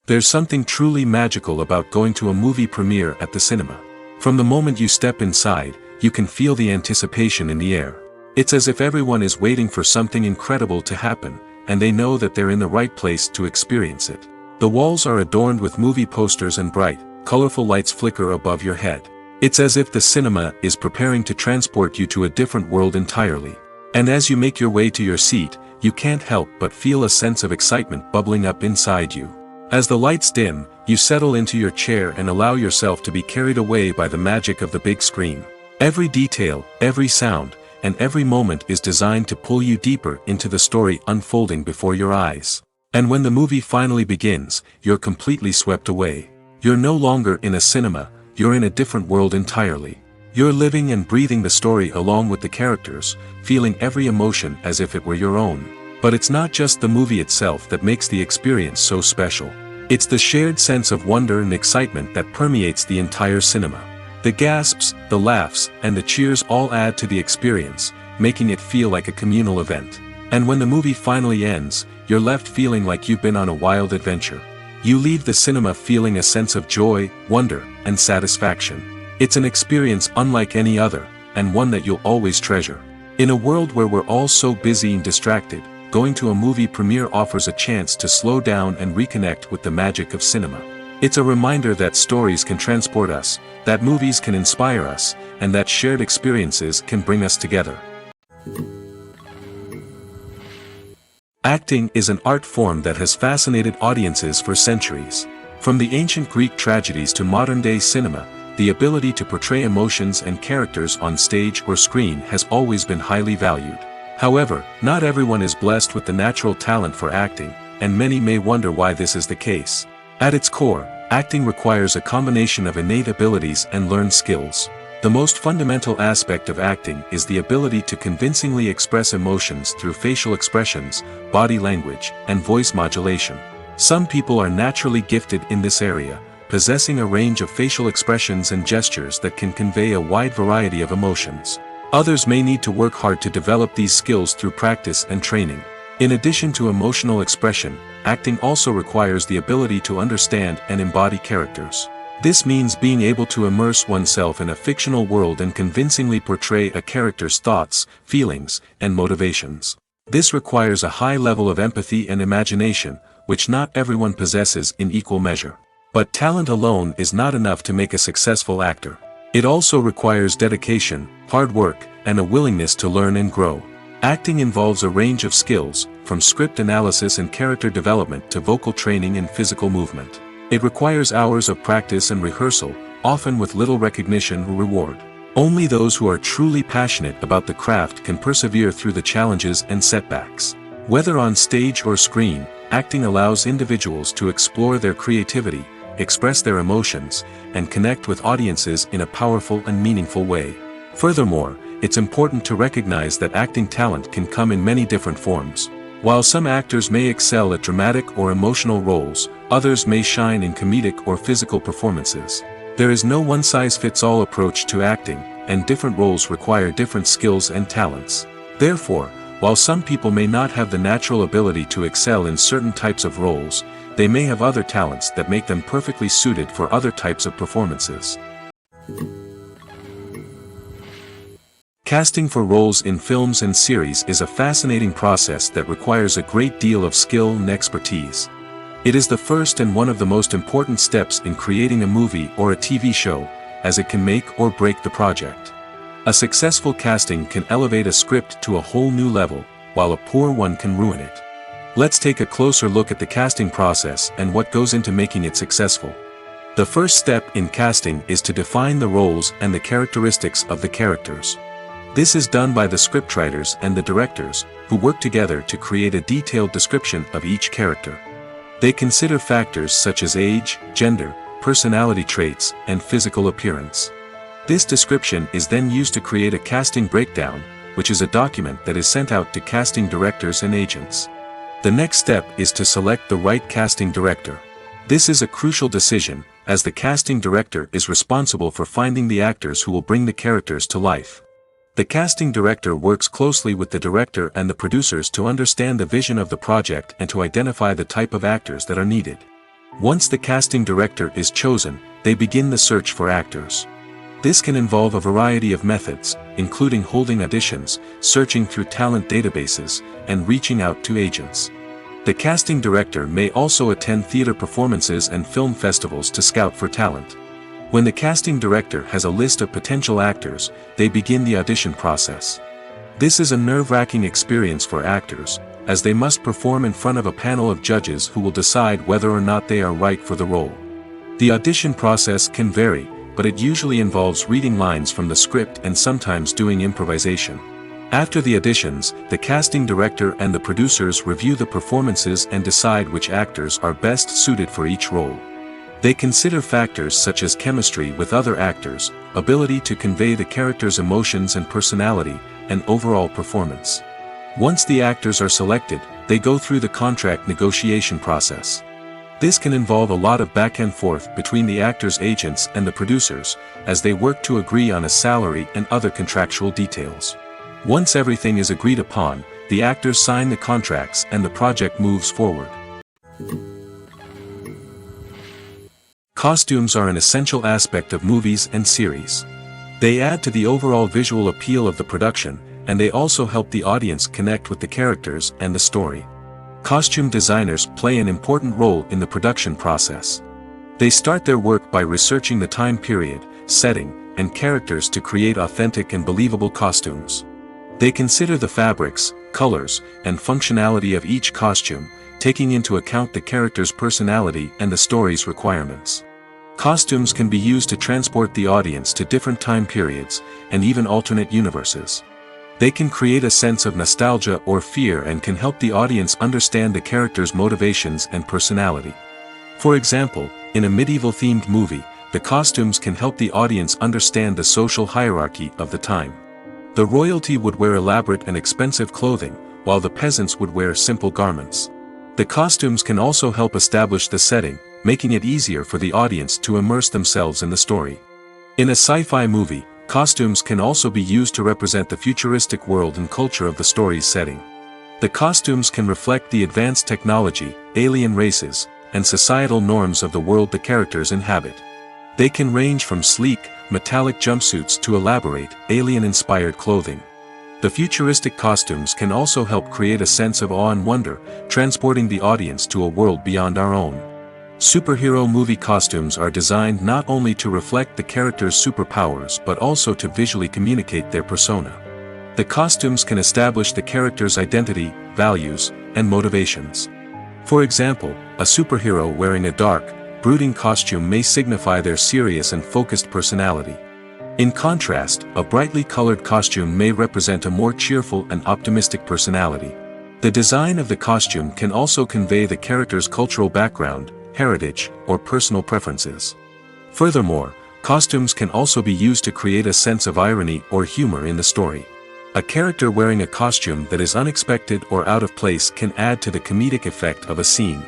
[SPEAKER 1] There's something truly magical about going to a movie premiere at the cinema. From the moment you step inside, you can feel the anticipation in the air. It's as if everyone is waiting for something incredible to happen, and they know that they're in the right place to experience it. The walls are adorned with movie posters and bright, colorful lights flicker above your head. It's as if the cinema is preparing to transport you to a different world entirely. And as you make your way to your seat, you can't help but feel a sense of excitement bubbling up inside you. As the lights dim, you settle into your chair and allow yourself to be carried away by the magic of the big screen. Every detail, every sound, and every moment is designed to pull you deeper into the story unfolding before your eyes. And when the movie finally begins, you're completely swept away. You're no longer in a cinema, you're in a different world entirely. You're living and breathing the story along with the characters, feeling every emotion as if it were your own. But it's not just the movie itself that makes the experience so special. It's the shared sense of wonder and excitement that permeates the entire cinema. The gasps, the laughs, and the cheers all add to the experience, making it feel like a communal event. And when the movie finally ends, you're left feeling like you've been on a wild adventure. You leave the cinema feeling a sense of joy, wonder, and satisfaction. It's an experience unlike any other, and one that you'll always treasure. In a world where we're all so busy and distracted, going to a movie premiere offers a chance to slow down and reconnect with the magic of cinema. It's a reminder that stories can transport us, that movies can inspire us, and that shared experiences can bring us together. Acting is an art form that has fascinated audiences for centuries. From the ancient Greek tragedies to modern-day cinema, the ability to portray emotions and characters on stage or screen has always been highly valued. However, not everyone is blessed with the natural talent for acting, and many may wonder why this is the case. At its core, acting requires a combination of innate abilities and learned skills. The most fundamental aspect of acting is the ability to convincingly express emotions through facial expressions, body language, and voice modulation. Some people are naturally gifted in this area, possessing a range of facial expressions and gestures that can convey a wide variety of emotions. Others may need to work hard to develop these skills through practice and training. In addition to emotional expression, acting also requires the ability to understand and embody characters. This means being able to immerse oneself in a fictional world and convincingly portray a character's thoughts, feelings, and motivations. This requires a high level of empathy and imagination, which not everyone possesses in equal measure. But talent alone is not enough to make a successful actor. It also requires dedication, hard work, and a willingness to learn and grow. Acting involves a range of skills, from script analysis and character development to vocal training and physical movement. It requires hours of practice and rehearsal, often with little recognition or reward. Only those who are truly passionate about the craft can persevere through the challenges and setbacks. Whether on stage or screen, acting allows individuals to explore their creativity, express their emotions, and connect with audiences in a powerful and meaningful way. Furthermore, it's important to recognize that acting talent can come in many different forms. While some actors may excel at dramatic or emotional roles, others may shine in comedic or physical performances. There is no one-size-fits-all approach to acting, and different roles require different skills and talents. Therefore, while some people may not have the natural ability to excel in certain types of roles, they may have other talents that make them perfectly suited for other types of performances. Casting for roles in films and series is a fascinating process that requires a great deal of skill and expertise. It is the first and one of the most important steps in creating a movie or a TV show, as it can make or break the project. A successful casting can elevate a script to a whole new level, while a poor one can ruin it. Let's take a closer look at the casting process and what goes into making it successful. The first step in casting is to define the roles and the characteristics of the characters. This is done by the scriptwriters and the directors, who work together to create a detailed description of each character. They consider factors such as age, gender, personality traits, and physical appearance. This description is then used to create a casting breakdown, which is a document that is sent out to casting directors and agents. The next step is to select the right casting director. This is a crucial decision, as the casting director is responsible for finding the actors who will bring the characters to life. The casting director works closely with the director and the producers to understand the vision of the project and to identify the type of actors that are needed. Once the casting director is chosen, they begin the search for actors. This can involve a variety of methods, including holding auditions, searching through talent databases, and reaching out to agents. The casting director may also attend theater performances and film festivals to scout for talent. When the casting director has a list of potential actors, they begin the audition process. This is a nerve-wracking experience for actors, as they must perform in front of a panel of judges who will decide whether or not they are right for the role. The audition process can vary, but it usually involves reading lines from the script and sometimes doing improvisation. After the auditions, the casting director and the producers review the performances and decide which actors are best suited for each role. They consider factors such as chemistry with other actors, ability to convey the character's emotions and personality, and overall performance. Once the actors are selected, they go through the contract negotiation process. This can involve a lot of back and forth between the actors' agents and the producers, as they work to agree on a salary and other contractual details. Once everything is agreed upon, the actors sign the contracts and the project moves forward. Costumes are an essential aspect of movies and series. They add to the overall visual appeal of the production, and they also help the audience connect with the characters and the story. Costume designers play an important role in the production process. They start their work by researching the time period, setting, and characters to create authentic and believable costumes. They consider the fabrics, colors, and functionality of each costume, taking into account the character's personality and the story's requirements. Costumes can be used to transport the audience to different time periods, and even alternate universes. They can create a sense of nostalgia or fear and can help the audience understand the character's motivations and personality. For example, in a medieval-themed movie, the costumes can help the audience understand the social hierarchy of the time. The royalty would wear elaborate and expensive clothing, while the peasants would wear simple garments. The costumes can also help establish the setting, making it easier for the audience to immerse themselves in the story. In a sci-fi movie, costumes can also be used to represent the futuristic world and culture of the story's setting. The costumes can reflect the advanced technology, alien races, and societal norms of the world the characters inhabit. They can range from sleek, metallic jumpsuits to elaborate, alien-inspired clothing. The futuristic costumes can also help create a sense of awe and wonder, transporting the audience to a world beyond our own. Superhero movie costumes are designed not only to reflect the character's superpowers but also to visually communicate their persona. The costumes can establish the character's identity, values, and motivations. For example, a superhero wearing a dark, brooding costume may signify their serious and focused personality. In contrast, a brightly colored costume may represent a more cheerful and optimistic personality. The design of the costume can also convey the character's cultural background, heritage, or personal preferences. Furthermore, costumes can also be used to create a sense of irony or humor in the story. A character wearing a costume that is unexpected or out of place can add to the comedic effect of a scene.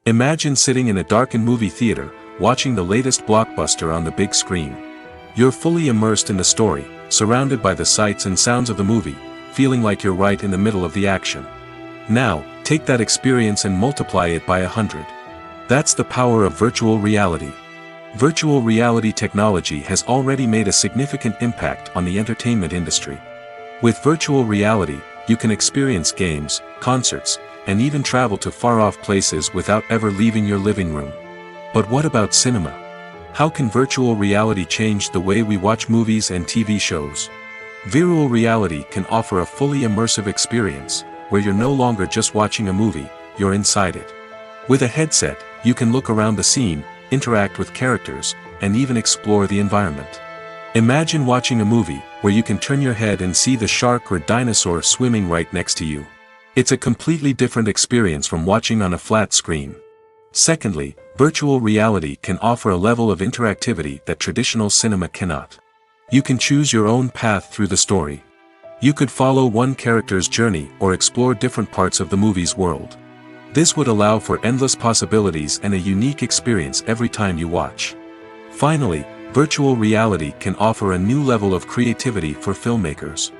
[SPEAKER 1] Imagine sitting in a darkened movie theater, watching the latest blockbuster on the big screen. You're fully immersed in the story, surrounded by the sights and sounds of the movie, feeling like you're right in the middle of the action. Now, take that experience and multiply it by 100. That's the power of virtual reality. Virtual reality technology has already made a significant impact on the entertainment industry. With virtual reality, you can experience games, concerts, and even travel to far-off places without ever leaving your living room. But what about cinema? How can virtual reality change the way we watch movies and TV shows? Virtual reality can offer a fully immersive experience, where you're no longer just watching a movie, you're inside it. With a headset, you can look around the scene, interact with characters, and even explore the environment. Imagine watching a movie, where you can turn your head and see the shark or dinosaur swimming right next to you. It's a completely different experience from watching on a flat screen. Secondly, virtual reality can offer a level of interactivity that traditional cinema cannot. You can choose your own path through the story. You could follow one character's journey or explore different parts of the movie's world. This would allow for endless possibilities and a unique experience every time you watch. Finally, virtual reality can offer a new level of creativity for filmmakers.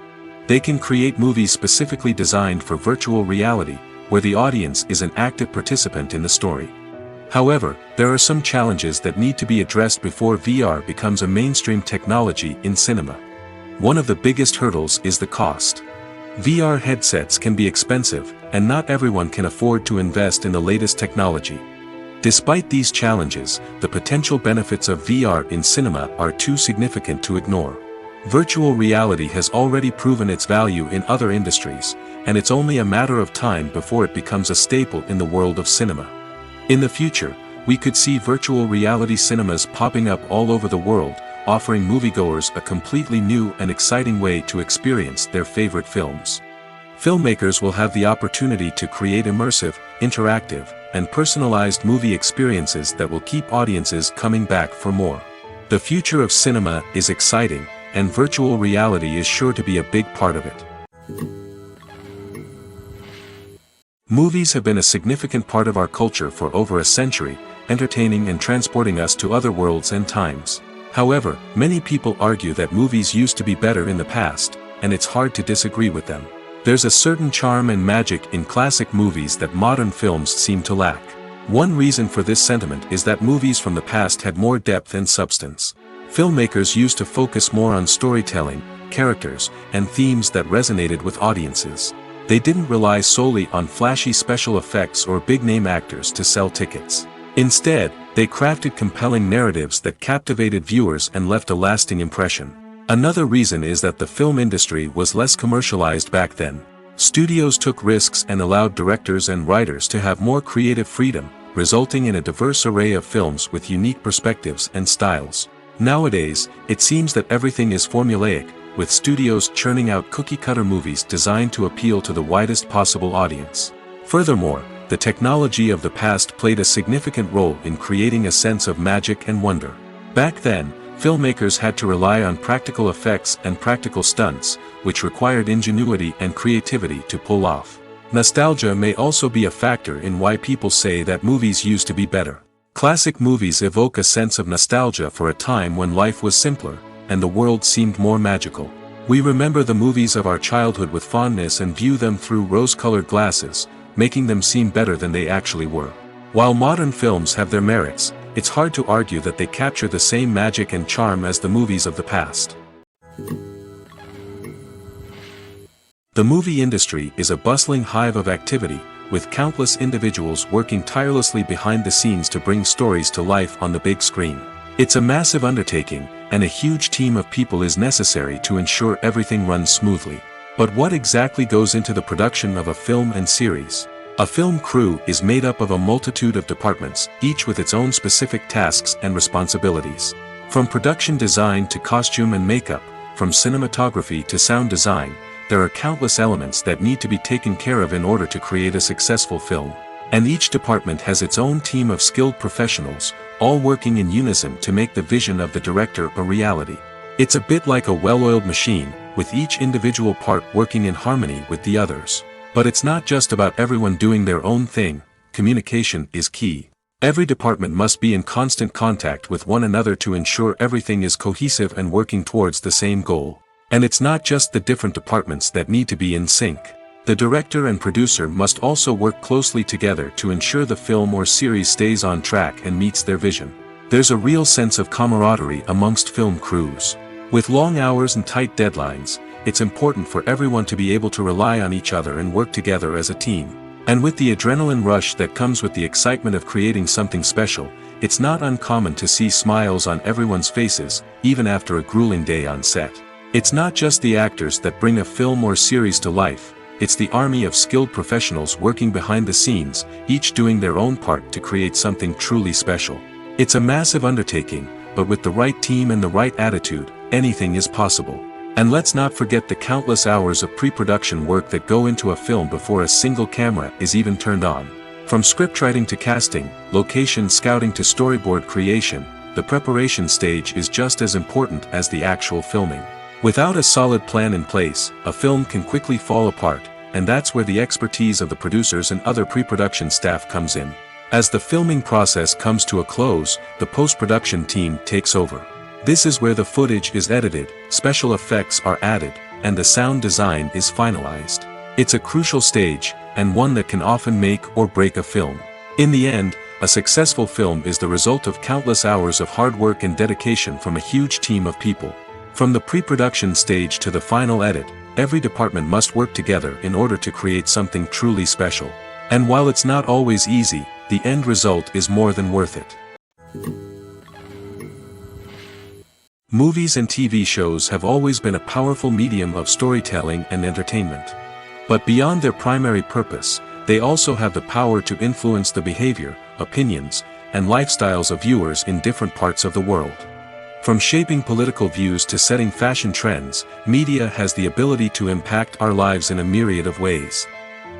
[SPEAKER 1] They can create movies specifically designed for virtual reality, where the audience is an active participant in the story. However, there are some challenges that need to be addressed before VR becomes a mainstream technology in cinema. One of the biggest hurdles is the cost. VR headsets can be expensive, and not everyone can afford to invest in the latest technology. Despite these challenges, the potential benefits of VR in cinema are too significant to ignore. Virtual reality has already proven its value in other industries, and it's only a matter of time before it becomes a staple in the world of cinema. In the future, we could see virtual reality cinemas popping up all over the world, offering moviegoers a completely new and exciting way to experience their favorite films. Filmmakers will have the opportunity to create immersive, interactive, and personalized movie experiences that will keep audiences coming back for more. The future of cinema is exciting, and virtual reality is sure to be a big part of it. Movies have been a significant part of our culture for over a century, entertaining and transporting us to other worlds and times. However, many people argue that movies used to be better in the past, and it's hard to disagree with them. There's a certain charm and magic in classic movies that modern films seem to lack. One reason for this sentiment is that movies from the past had more depth and substance. Filmmakers used to focus more on storytelling, characters, and themes that resonated with audiences. They didn't rely solely on flashy special effects or big-name actors to sell tickets. Instead, they crafted compelling narratives that captivated viewers and left a lasting impression. Another reason is that the film industry was less commercialized back then. Studios took risks and allowed directors and writers to have more creative freedom, resulting in a diverse array of films with unique perspectives and styles. Nowadays, it seems that everything is formulaic, with studios churning out cookie-cutter movies designed to appeal to the widest possible audience. Furthermore, the technology of the past played a significant role in creating a sense of magic and wonder. Back then, filmmakers had to rely on practical effects and practical stunts, which required ingenuity and creativity to pull off. Nostalgia may also be a factor in why people say that movies used to be better. Classic movies evoke a sense of nostalgia for a time when life was simpler, and the world seemed more magical. We remember the movies of our childhood with fondness and view them through rose-colored glasses, making them seem better than they actually were. While modern films have their merits, it's hard to argue that they capture the same magic and charm as the movies of the past. The movie industry is a bustling hive of activity, with countless individuals working tirelessly behind the scenes to bring stories to life on the big screen. It's a massive undertaking, and a huge team of people is necessary to ensure everything runs smoothly. But what exactly goes into the production of a film and series? A film crew is made up of a multitude of departments, each with its own specific tasks and responsibilities. From production design to costume and makeup, from cinematography to sound design, there are countless elements that need to be taken care of in order to create a successful film. And each department has its own team of skilled professionals, all working in unison to make the vision of the director a reality. It's a bit like a well-oiled machine, with each individual part working in harmony with the others. But it's not just about everyone doing their own thing. Communication is key. Every department must be in constant contact with one another to ensure everything is cohesive and working towards the same goal. And it's not just the different departments that need to be in sync. The director and producer must also work closely together to ensure the film or series stays on track and meets their vision. There's a real sense of camaraderie amongst film crews. With long hours and tight deadlines, it's important for everyone to be able to rely on each other and work together as a team. And with the adrenaline rush that comes with the excitement of creating something special, it's not uncommon to see smiles on everyone's faces, even after a grueling day on set. It's not just the actors that bring a film or series to life, it's the army of skilled professionals working behind the scenes, each doing their own part to create something truly special. It's a massive undertaking, but with the right team and the right attitude, anything is possible. And let's not forget the countless hours of pre-production work that go into a film before a single camera is even turned on. From scriptwriting to casting, location scouting to storyboard creation, the preparation stage is just as important as the actual filming. Without a solid plan in place, a film can quickly fall apart, and that's where the expertise of the producers and other pre-production staff comes in. As the filming process comes to a close, the post-production team takes over. This is where the footage is edited, special effects are added, and the sound design is finalized. It's a crucial stage, and one that can often make or break a film. In the end, a successful film is the result of countless hours of hard work and dedication from a huge team of people. From the pre-production stage to the final edit, every department must work together in order to create something truly special. And while it's not always easy, the end result is more than worth it. Movies and TV shows have always been a powerful medium of storytelling and entertainment. But beyond their primary purpose, they also have the power to influence the behavior, opinions, and lifestyles of viewers in different parts of the world. From shaping political views to setting fashion trends, media has the ability to impact our lives in a myriad of ways.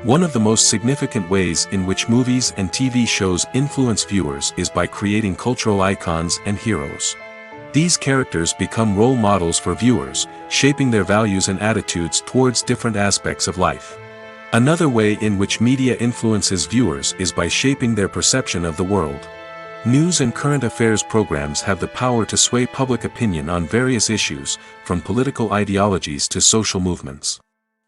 [SPEAKER 1] One of the most significant ways in which movies and TV shows influence viewers is by creating cultural icons and heroes. These characters become role models for viewers, shaping their values and attitudes towards different aspects of life. Another way in which media influences viewers is by shaping their perception of the world. News and current affairs programs have the power to sway public opinion on various issues, from political ideologies to social movements.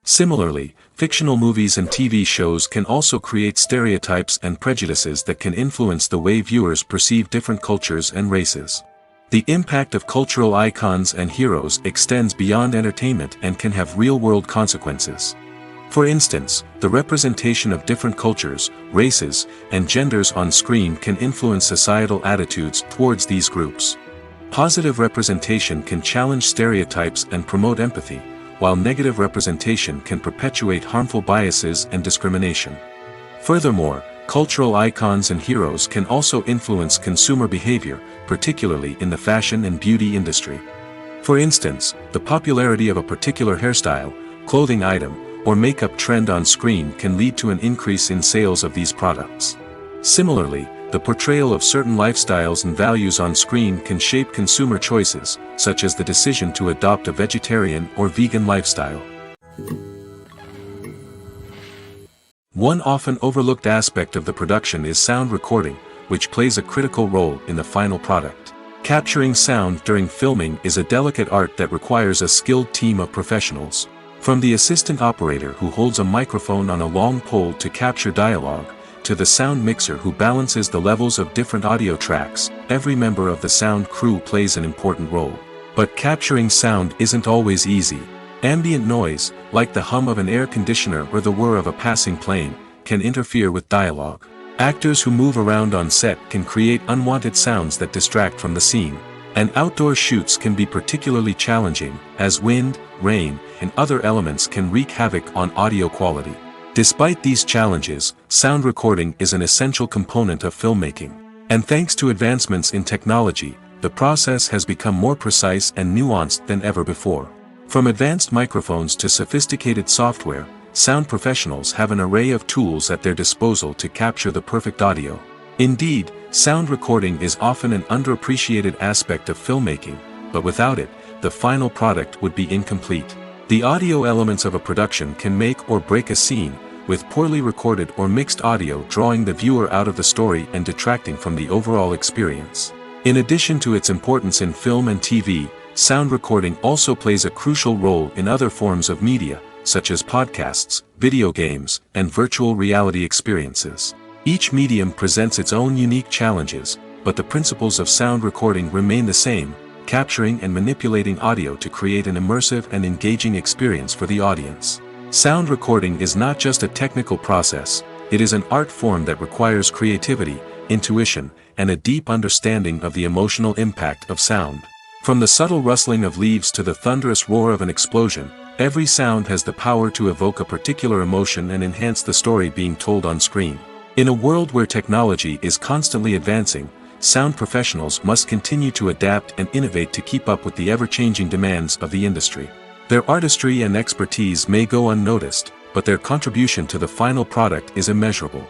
[SPEAKER 1] Similarly, fictional movies and TV shows can also create stereotypes and prejudices that can influence the way viewers perceive different cultures and races. The impact of cultural icons and heroes extends beyond entertainment and can have real-world consequences. For instance, the representation of different cultures, races, and genders on screen can influence societal attitudes towards these groups. Positive representation can challenge stereotypes and promote empathy, while negative representation can perpetuate harmful biases and discrimination. Furthermore, cultural icons and heroes can also influence consumer behavior, particularly in the fashion and beauty industry. For instance, the popularity of a particular hairstyle, clothing item, or makeup trend on screen can lead to an increase in sales of these products. Similarly, the portrayal of certain lifestyles and values on screen can shape consumer choices, such as the decision to adopt a vegetarian or vegan lifestyle. One often overlooked aspect of the production is sound recording, which plays a critical role in the final product. Capturing sound during filming is a delicate art that requires a skilled team of professionals. From the assistant operator who holds a microphone on a long pole to capture dialogue, to the sound mixer who balances the levels of different audio tracks, every member of the sound crew plays an important role. But capturing sound isn't always easy. Ambient noise, like the hum of an air conditioner or the whir of a passing plane, can interfere with dialogue. Actors who move around on set can create unwanted sounds that distract from the scene. And outdoor shoots can be particularly challenging, as wind, rain, and other elements can wreak havoc on audio quality. Despite these challenges, sound recording is an essential component of filmmaking. And thanks to advancements in technology, the process has become more precise and nuanced than ever before. From advanced microphones to sophisticated software, sound professionals have an array of tools at their disposal to capture the perfect audio. Indeed, sound recording is often an underappreciated aspect of filmmaking, but without it, the final product would be incomplete. The audio elements of a production can make or break a scene, with poorly recorded or mixed audio drawing the viewer out of the story and detracting from the overall experience. In addition to its importance in film and TV, sound recording also plays a crucial role in other forms of media, such as podcasts, video games, and virtual reality experiences. Each medium presents its own unique challenges, but the principles of sound recording remain the same, capturing and manipulating audio to create an immersive and engaging experience for the audience. Sound recording is not just a technical process, it is an art form that requires creativity, intuition, and a deep understanding of the emotional impact of sound. From the subtle rustling of leaves to the thunderous roar of an explosion, every sound has the power to evoke a particular emotion and enhance the story being told on screen. In a world where technology is constantly advancing, sound professionals must continue to adapt and innovate to keep up with the ever-changing demands of the industry. Their artistry and expertise may go unnoticed, but their contribution to the final product is immeasurable.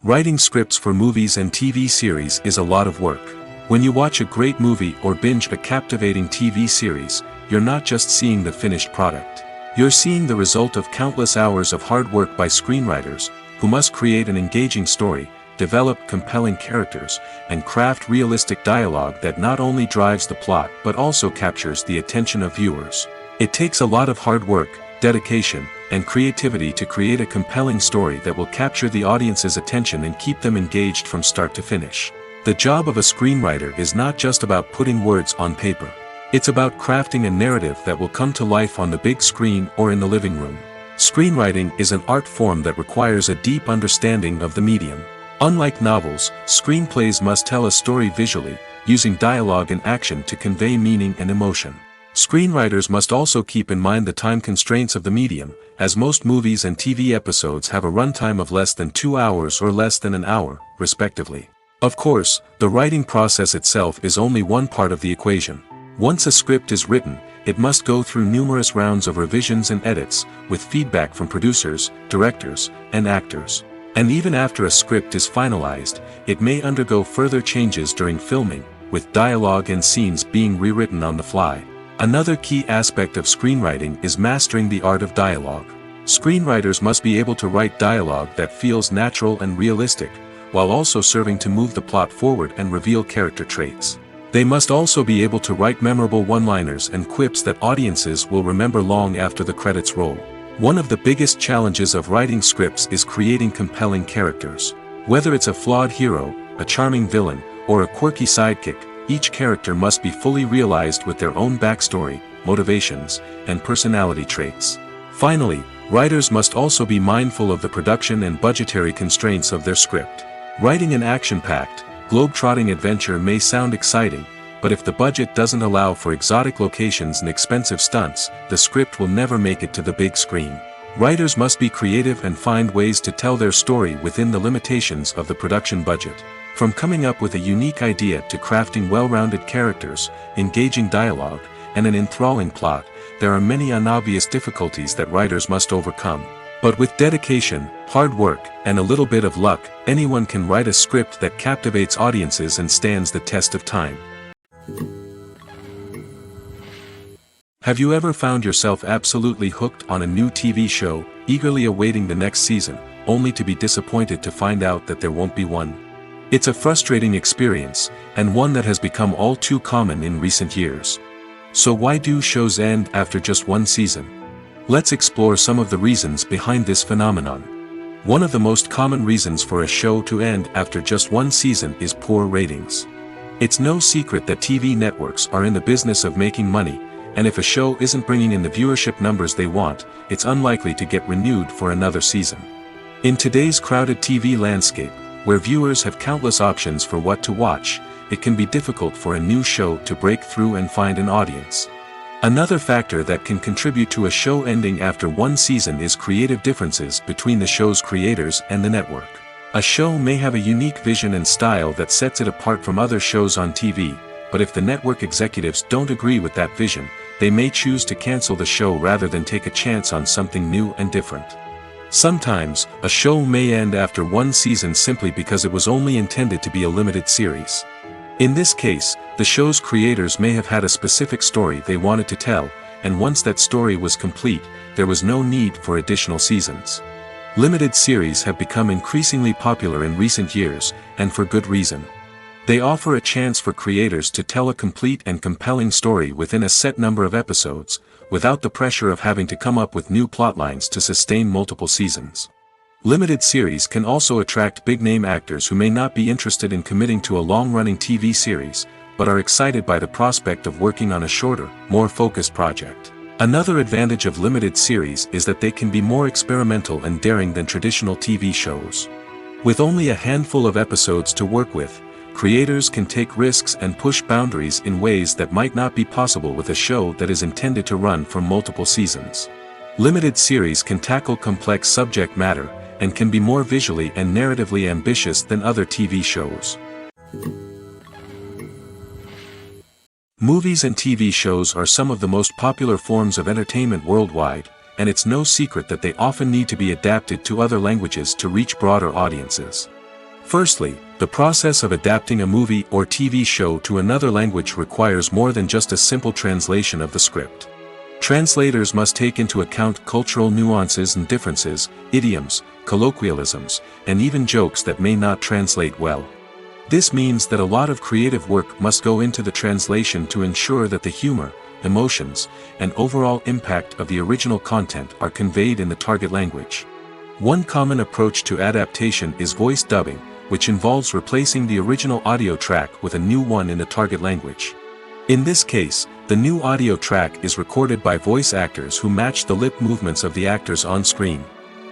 [SPEAKER 1] Writing scripts for movies and TV series is a lot of work. When you watch a great movie or binge a captivating TV series, you're not just seeing the finished product. You're seeing the result of countless hours of hard work by screenwriters, who must create an engaging story, develop compelling characters, and craft realistic dialogue that not only drives the plot but also captures the attention of viewers. It takes a lot of hard work, dedication, and creativity to create a compelling story that will capture the audience's attention and keep them engaged from start to finish. The job of a screenwriter is not just about putting words on paper. It's about crafting a narrative that will come to life on the big screen or in the living room. Screenwriting is an art form that requires a deep understanding of the medium. Unlike novels, screenplays must tell a story visually, using dialogue and action to convey meaning and emotion. Screenwriters must also keep in mind the time constraints of the medium, as most movies and TV episodes have a runtime of less than 2 hours or less than an hour, respectively. Of course, the writing process itself is only one part of the equation. Once a script is written, it must go through numerous rounds of revisions and edits, with feedback from producers, directors, and actors. And even after a script is finalized, it may undergo further changes during filming, with dialogue and scenes being rewritten on the fly. Another key aspect of screenwriting is mastering the art of dialogue. Screenwriters must be able to write dialogue that feels natural and realistic, while also serving to move the plot forward and reveal character traits. They must also be able to write memorable one-liners and quips that audiences will remember long after the credits roll. One of the biggest challenges of writing scripts is creating compelling characters. Whether it's a flawed hero, a charming villain, or a quirky sidekick, each character must be fully realized with their own backstory, motivations, and personality traits. Finally, writers must also be mindful of the production and budgetary constraints of their script. Writing an action-packed, globe-trotting adventure may sound exciting, but if the budget doesn't allow for exotic locations and expensive stunts, the script will never make it to the big screen. Writers must be creative and find ways to tell their story within the limitations of the production budget. From coming up with a unique idea to crafting well-rounded characters, engaging dialogue, and an enthralling plot, there are many unobvious difficulties that writers must overcome. But with dedication, hard work, and a little bit of luck, anyone can write a script that captivates audiences and stands the test of time. Have you ever found yourself absolutely hooked on a new TV show, eagerly awaiting the next season, only to be disappointed to find out that there won't be one? It's a frustrating experience, and one that has become all too common in recent years. So why do shows end after just one season? Let's explore some of the reasons behind this phenomenon. One of the most common reasons for a show to end after just one season is poor ratings. It's no secret that TV networks are in the business of making money, and if a show isn't bringing in the viewership numbers they want, it's unlikely to get renewed for another season. In today's crowded TV landscape, where viewers have countless options for what to watch, it can be difficult for a new show to break through and find an audience. Another factor that can contribute to a show ending after one season is creative differences between the show's creators and the network. A show may have a unique vision and style that sets it apart from other shows on TV, but if the network executives don't agree with that vision, they may choose to cancel the show rather than take a chance on something new and different. Sometimes, a show may end after one season simply because it was only intended to be a limited series. In this case, the show's creators may have had a specific story they wanted to tell, and once that story was complete, there was no need for additional seasons. Limited series have become increasingly popular in recent years, and for good reason. They offer a chance for creators to tell a complete and compelling story within a set number of episodes, without the pressure of having to come up with new plotlines to sustain multiple seasons. Limited series can also attract big-name actors who may not be interested in committing to a long-running TV series, but are excited by the prospect of working on a shorter, more focused project. Another advantage of limited series is that they can be more experimental and daring than traditional TV shows. With only a handful of episodes to work with, creators can take risks and push boundaries in ways that might not be possible with a show that is intended to run for multiple seasons. Limited series can tackle complex subject matter, and can be more visually and narratively ambitious than other TV shows. Movies and TV shows are some of the most popular forms of entertainment worldwide, and it's no secret that they often need to be adapted to other languages to reach broader audiences. Firstly, the process of adapting a movie or TV show to another language requires more than just a simple translation of the script. Translators must take into account cultural nuances and differences, idioms, colloquialisms, and even jokes that may not translate well. This means that a lot of creative work must go into the translation to ensure that the humor, emotions, and overall impact of the original content are conveyed in the target language. One common approach to adaptation is voice dubbing, which involves replacing the original audio track with a new one in the target language. In this case, the new audio track is recorded by voice actors who match the lip movements of the actors on screen.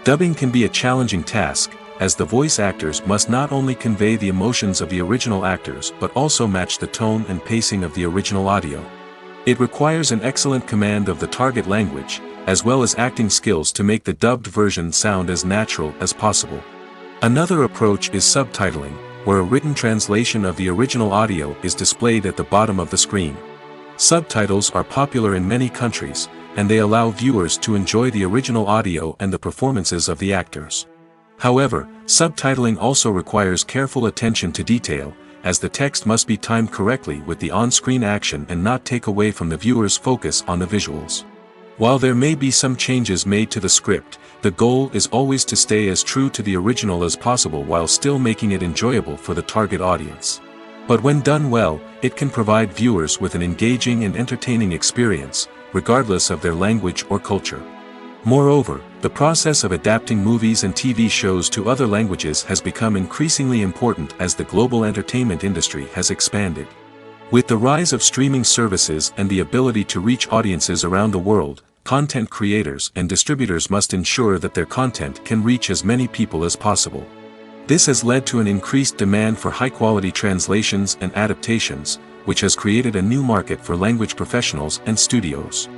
[SPEAKER 1] Dubbing can be a challenging task, as the voice actors must not only convey the emotions of the original actors but also match the tone and pacing of the original audio. It requires an excellent command of the target language, as well as acting skills to make the dubbed version sound as natural as possible. Another approach is subtitling, where a written translation of the original audio is displayed at the bottom of the screen. Subtitles are popular in many countries, and they allow viewers to enjoy the original audio and the performances of the actors. However, subtitling also requires careful attention to detail, as the text must be timed correctly with the on-screen action and not take away from the viewer's focus on the visuals. While there may be some changes made to the script, the goal is always to stay as true to the original as possible while still making it enjoyable for the target audience. But when done well, it can provide viewers with an engaging and entertaining experience, regardless of their language or culture. Moreover, the process of adapting movies and TV shows to other languages has become increasingly important as the global entertainment industry has expanded. With the rise of streaming services and the ability to reach audiences around the world, content creators and distributors must ensure that their content can reach as many people as possible. This has led to an increased demand for high-quality translations and adaptations, which has created a new market for language professionals and studios.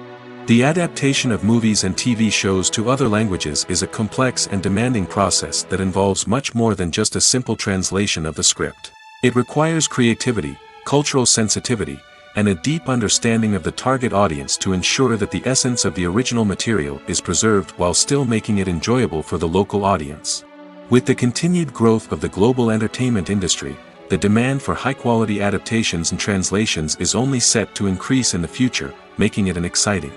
[SPEAKER 1] The adaptation of movies and TV shows to other languages is a complex and demanding process that involves much more than just a simple translation of the script. It requires creativity, cultural sensitivity, and a deep understanding of the target audience to ensure that the essence of the original material is preserved while still making it enjoyable for the local audience. With the continued growth of the global entertainment industry, the demand for high-quality adaptations and translations is only set to increase in the future, making it an exciting.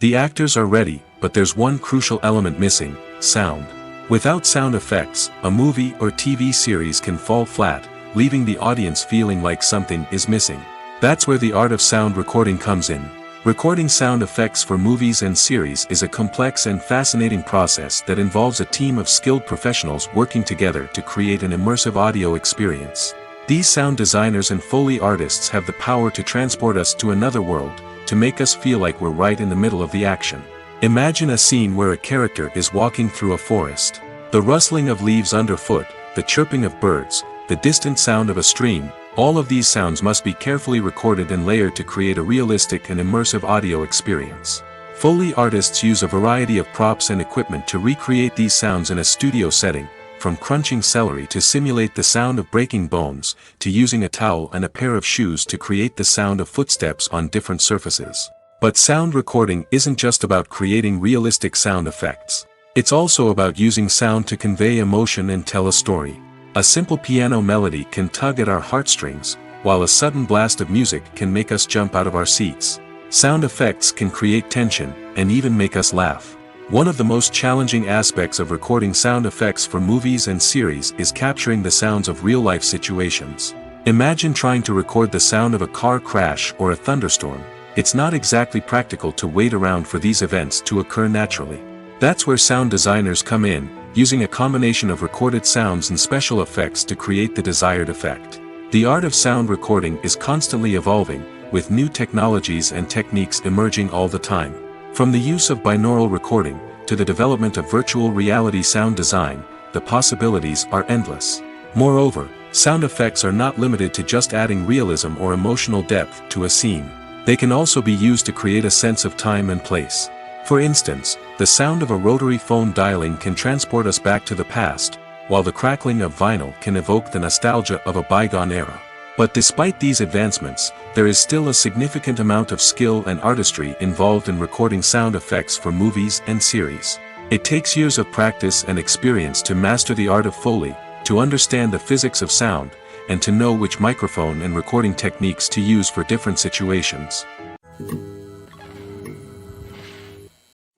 [SPEAKER 1] The actors are ready, but there's one crucial element missing: sound. Without sound effects, a movie or TV series can fall flat, leaving the audience feeling like something is missing. That's where the art of sound recording comes in. Recording sound effects for movies and series is a complex and fascinating process that involves a team of skilled professionals working together to create an immersive audio experience. These sound designers and Foley artists have the power to transport us to another world, to make us feel like we're right in the middle of the action. Imagine a scene where a character is walking through a forest. The rustling of leaves underfoot, the chirping of birds, the distant sound of a stream, all of these sounds must be carefully recorded and layered to create a realistic and immersive audio experience. Foley artists use a variety of props and equipment to recreate these sounds in a studio setting, from crunching celery to simulate the sound of breaking bones, to using a towel and a pair of shoes to create the sound of footsteps on different surfaces. But sound recording isn't just about creating realistic sound effects. It's also about using sound to convey emotion and tell a story. A simple piano melody can tug at our heartstrings, while a sudden blast of music can make us jump out of our seats. Sound effects can create tension, and even make us laugh. One of the most challenging aspects of recording sound effects for movies and series is capturing the sounds of real-life situations. Imagine trying to record the sound of a car crash or a thunderstorm. It's not exactly practical to wait around for these events to occur naturally. That's where sound designers come in, using a combination of recorded sounds and special effects to create the desired effect. The art of sound recording is constantly evolving, with new technologies and techniques emerging all the time. From the use of binaural recording, to the development of virtual reality sound design, the possibilities are endless. Moreover, sound effects are not limited to just adding realism or emotional depth to a scene. They can also be used to create a sense of time and place. For instance, the sound of a rotary phone dialing can transport us back to the past, while the crackling of vinyl can evoke the nostalgia of a bygone era. But despite these advancements, there is still a significant amount of skill and artistry involved in recording sound effects for movies and series. It takes years of practice and experience to master the art of Foley, to understand the physics of sound, and to know which microphone and recording techniques to use for different situations.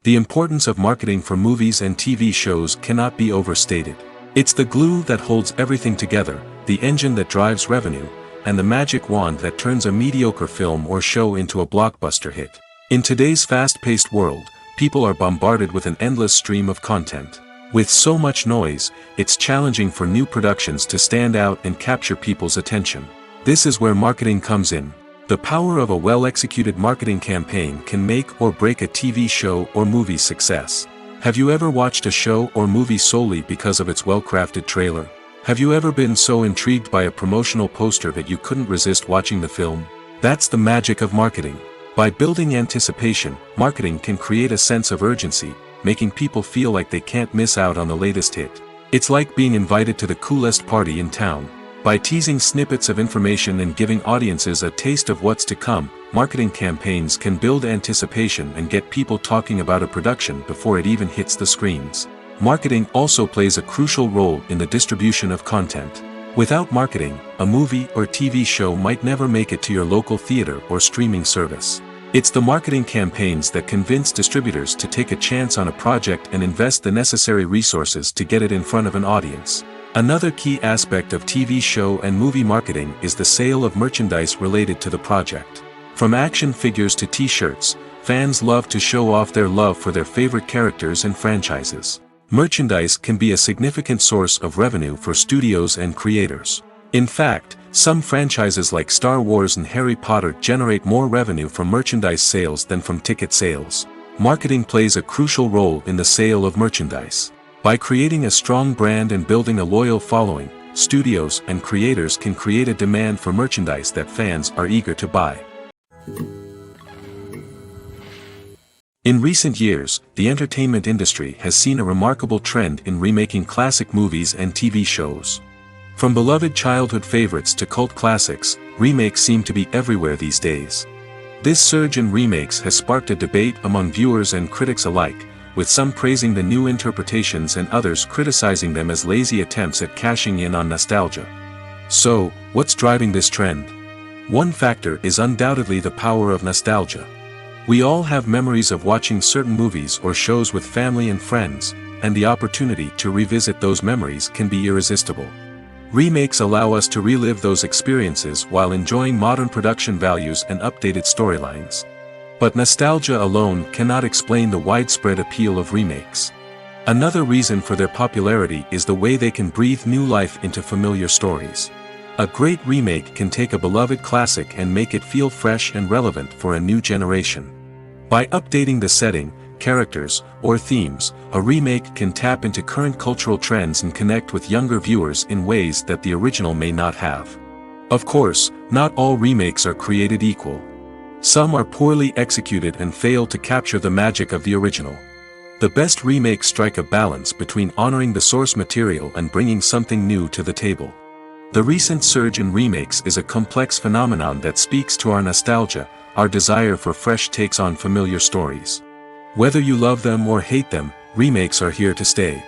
[SPEAKER 1] The importance of marketing for movies and TV shows cannot be overstated. It's the glue that holds everything together, the engine that drives revenue, and the magic wand that turns a mediocre film or show into a blockbuster hit. In today's fast-paced world, people are bombarded with an endless stream of content. With so much noise, it's challenging for new productions to stand out and capture people's attention. This is where marketing comes in. The power of a well-executed marketing campaign can make or break a TV show or movie's success. Have you ever watched a show or movie solely because of its well-crafted trailer? Have you ever been so intrigued by a promotional poster that you couldn't resist watching the film? That's the magic of marketing. By building anticipation, marketing can create a sense of urgency, making people feel like they can't miss out on the latest hit. It's like being invited to the coolest party in town. By teasing snippets of information and giving audiences a taste of what's to come, marketing campaigns can build anticipation and get people talking about a production before it even hits the screens. Marketing also plays a crucial role in the distribution of content. Without marketing, a movie or TV show might never make it to your local theater or streaming service. It's the marketing campaigns that convince distributors to take a chance on a project and invest the necessary resources to get it in front of an audience. Another key aspect of TV show and movie marketing is the sale of merchandise related to the project. From action figures to t-shirts, fans love to show off their love for their favorite characters and franchises. Merchandise can be a significant source of revenue for studios and creators. In fact, some franchises like Star Wars and Harry Potter generate more revenue from merchandise sales than from ticket sales. Marketing plays a crucial role in the sale of merchandise. By creating a strong brand and building a loyal following, studios and creators can create a demand for merchandise that fans are eager to buy. In recent years, the entertainment industry has seen a remarkable trend in remaking classic movies and TV shows. From beloved childhood favorites to cult classics, remakes seem to be everywhere these days. This surge in remakes has sparked a debate among viewers and critics alike, with some praising the new interpretations and others criticizing them as lazy attempts at cashing in on nostalgia. So, what's driving this trend? One factor is undoubtedly the power of nostalgia. We all have memories of watching certain movies or shows with family and friends, and the opportunity to revisit those memories can be irresistible. Remakes allow us to relive those experiences while enjoying modern production values and updated storylines. But nostalgia alone cannot explain the widespread appeal of remakes. Another reason for their popularity is the way they can breathe new life into familiar stories. A great remake can take a beloved classic and make it feel fresh and relevant for a new generation. By updating the setting, characters, or themes, a remake can tap into current cultural trends and connect with younger viewers in ways that the original may not have. Of course, not all remakes are created equal. Some are poorly executed and fail to capture the magic of the original. The best remakes strike a balance between honoring the source material and bringing something new to the table. The recent surge in remakes is a complex phenomenon that speaks to our nostalgia, our desire for fresh takes on familiar stories. Whether you love them or hate them, remakes are here to stay.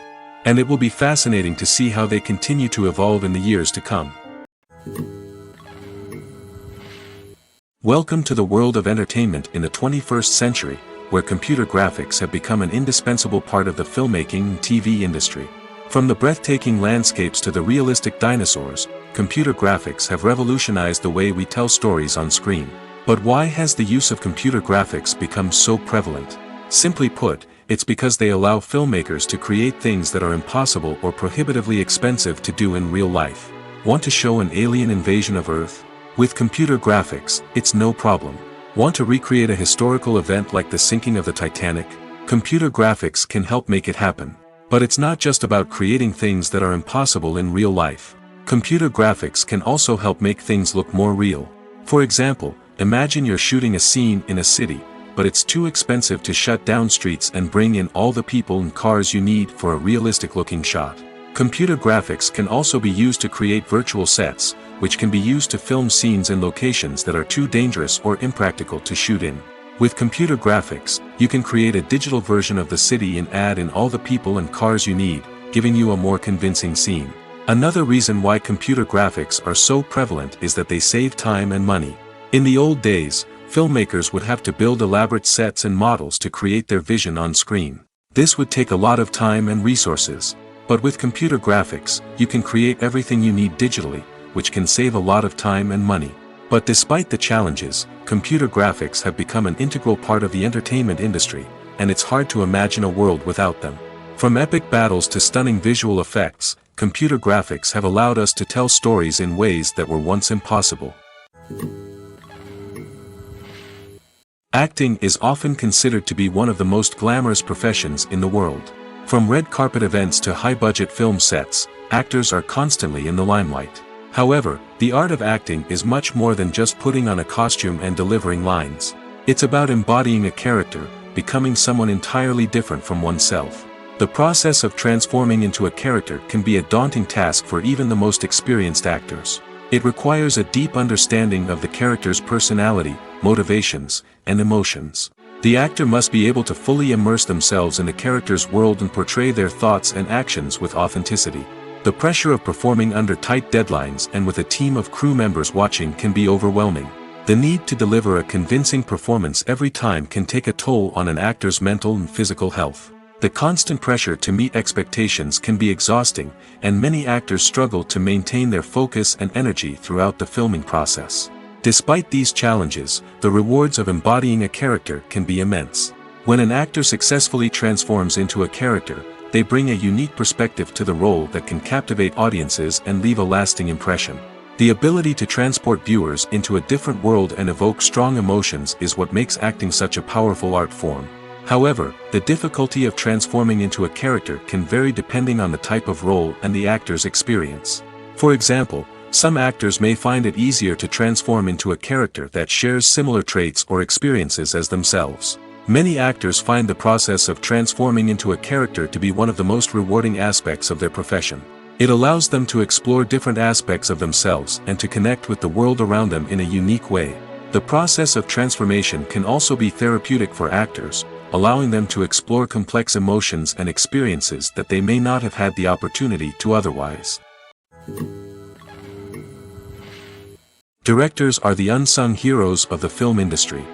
[SPEAKER 1] And it will be fascinating to see how they continue to evolve in the years to come. Welcome to the world of entertainment in the 21st century, where computer graphics have become an indispensable part of the filmmaking and TV industry. From the breathtaking landscapes to the realistic dinosaurs, computer graphics have revolutionized the way we tell stories on screen. But why has the use of computer graphics become so prevalent? Simply put, it's because they allow filmmakers to create things that are impossible or prohibitively expensive to do in real life. Want to show an alien invasion of Earth? With computer graphics, it's no problem. Want to recreate a historical event like the sinking of the Titanic? Computer graphics can help make it happen. But it's not just about creating things that are impossible in real life. Computer graphics can also help make things look more real. For example, imagine you're shooting a scene in a city, but it's too expensive to shut down streets and bring in all the people and cars you need for a realistic-looking shot. Computer graphics can also be used to create virtual sets, which can be used to film scenes in locations that are too dangerous or impractical to shoot in. With computer graphics, you can create a digital version of the city and add in all the people and cars you need, giving you a more convincing scene. Another reason why computer graphics are so prevalent is that they save time and money. In the old days, filmmakers would have to build elaborate sets and models to create their vision on screen. This would take a lot of time and resources. But with computer graphics, you can create everything you need digitally, which can save a lot of time and money. But despite the challenges, computer graphics have become an integral part of the entertainment industry, and it's hard to imagine a world without them. From epic battles to stunning visual effects, computer graphics have allowed us to tell stories in ways that were once impossible. Acting is often considered to be one of the most glamorous professions in the world. From red carpet events to high-budget film sets, actors are constantly in the limelight. However, the art of acting is much more than just putting on a costume and delivering lines. It's about embodying a character, becoming someone entirely different from oneself. The process of transforming into a character can be a daunting task for even the most experienced actors. It requires a deep understanding of the character's personality, motivations, and emotions. The actor must be able to fully immerse themselves in the character's world and portray their thoughts and actions with authenticity. The pressure of performing under tight deadlines and with a team of crew members watching can be overwhelming. The need to deliver a convincing performance every time can take a toll on an actor's mental and physical health. The constant pressure to meet expectations can be exhausting, and many actors struggle to maintain their focus and energy throughout the filming process. Despite these challenges, the rewards of embodying a character can be immense. When an actor successfully transforms into a character, they bring a unique perspective to the role that can captivate audiences and leave a lasting impression. The ability to transport viewers into a different world and evoke strong emotions is what makes acting such a powerful art form. However, the difficulty of transforming into a character can vary depending on the type of role and the actor's experience. For example, some actors may find it easier to transform into a character that shares similar traits or experiences as themselves. Many actors find the process of transforming into a character to be one of the most rewarding aspects of their profession. It allows them to explore different aspects of themselves and to connect with the world around them in a unique way. The process of transformation can also be therapeutic for actors, allowing them to explore complex emotions and experiences that they may not have had the opportunity to otherwise. Directors are the unsung heroes of the film industry.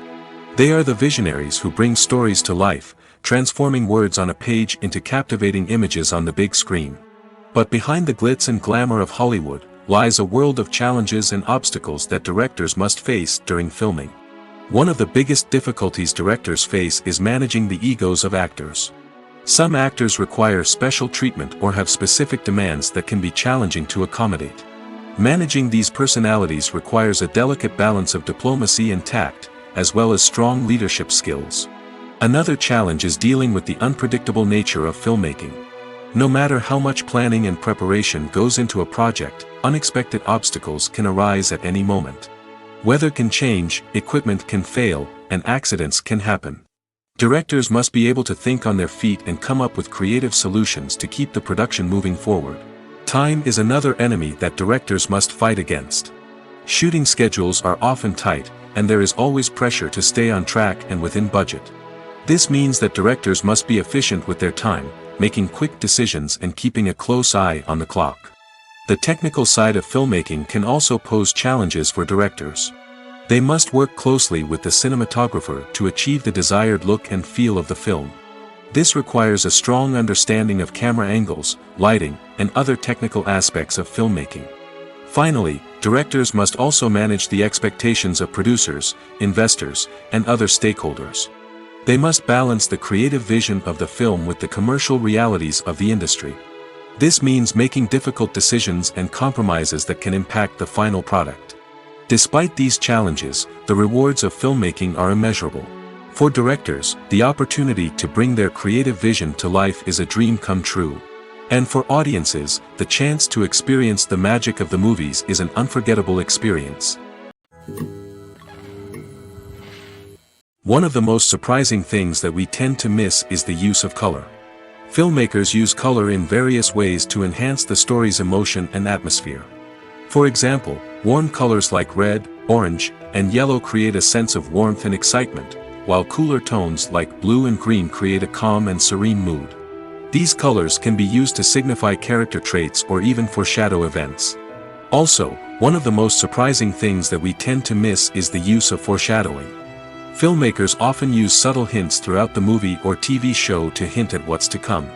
[SPEAKER 1] They are the visionaries who bring stories to life, transforming words on a page into captivating images on the big screen. But behind the glitz and glamour of Hollywood lies a world of challenges and obstacles that directors must face during filming. One of the biggest difficulties directors face is managing the egos of actors. Some actors require special treatment or have specific demands that can be challenging to accommodate. Managing these personalities requires a delicate balance of diplomacy and tact, as well as strong leadership skills. Another challenge is dealing with the unpredictable nature of filmmaking. No matter how much planning and preparation goes into a project, unexpected obstacles can arise at any moment. Weather can change, equipment can fail, and accidents can happen. Directors must be able to think on their feet and come up with creative solutions to keep the production moving forward. Time is another enemy that directors must fight against. Shooting schedules are often tight, and there is always pressure to stay on track and within budget. This means that directors must be efficient with their time, making quick decisions and keeping a close eye on the clock. The technical side of filmmaking can also pose challenges for directors. They must work closely with the cinematographer to achieve the desired look and feel of the film. This requires a strong understanding of camera angles, lighting, and other technical aspects of filmmaking. Finally, directors must also manage the expectations of producers, investors, and other stakeholders. They must balance the creative vision of the film with the commercial realities of the industry. This means making difficult decisions and compromises that can impact the final product. Despite these challenges, the rewards of filmmaking are immeasurable. For directors, the opportunity to bring their creative vision to life is a dream come true. And for audiences, the chance to experience the magic of the movies is an unforgettable experience. One of the most surprising things that we tend to miss is the use of color. Filmmakers use color in various ways to enhance the story's emotion and atmosphere. For example, warm colors like red, orange, and yellow create a sense of warmth and excitement, while cooler tones like blue and green create a calm and serene mood. These colors can be used to signify character traits or even foreshadow events. Also, one of the most surprising things that we tend to miss is the use of foreshadowing. Filmmakers often use subtle hints throughout the movie or TV show to hint at what's to come.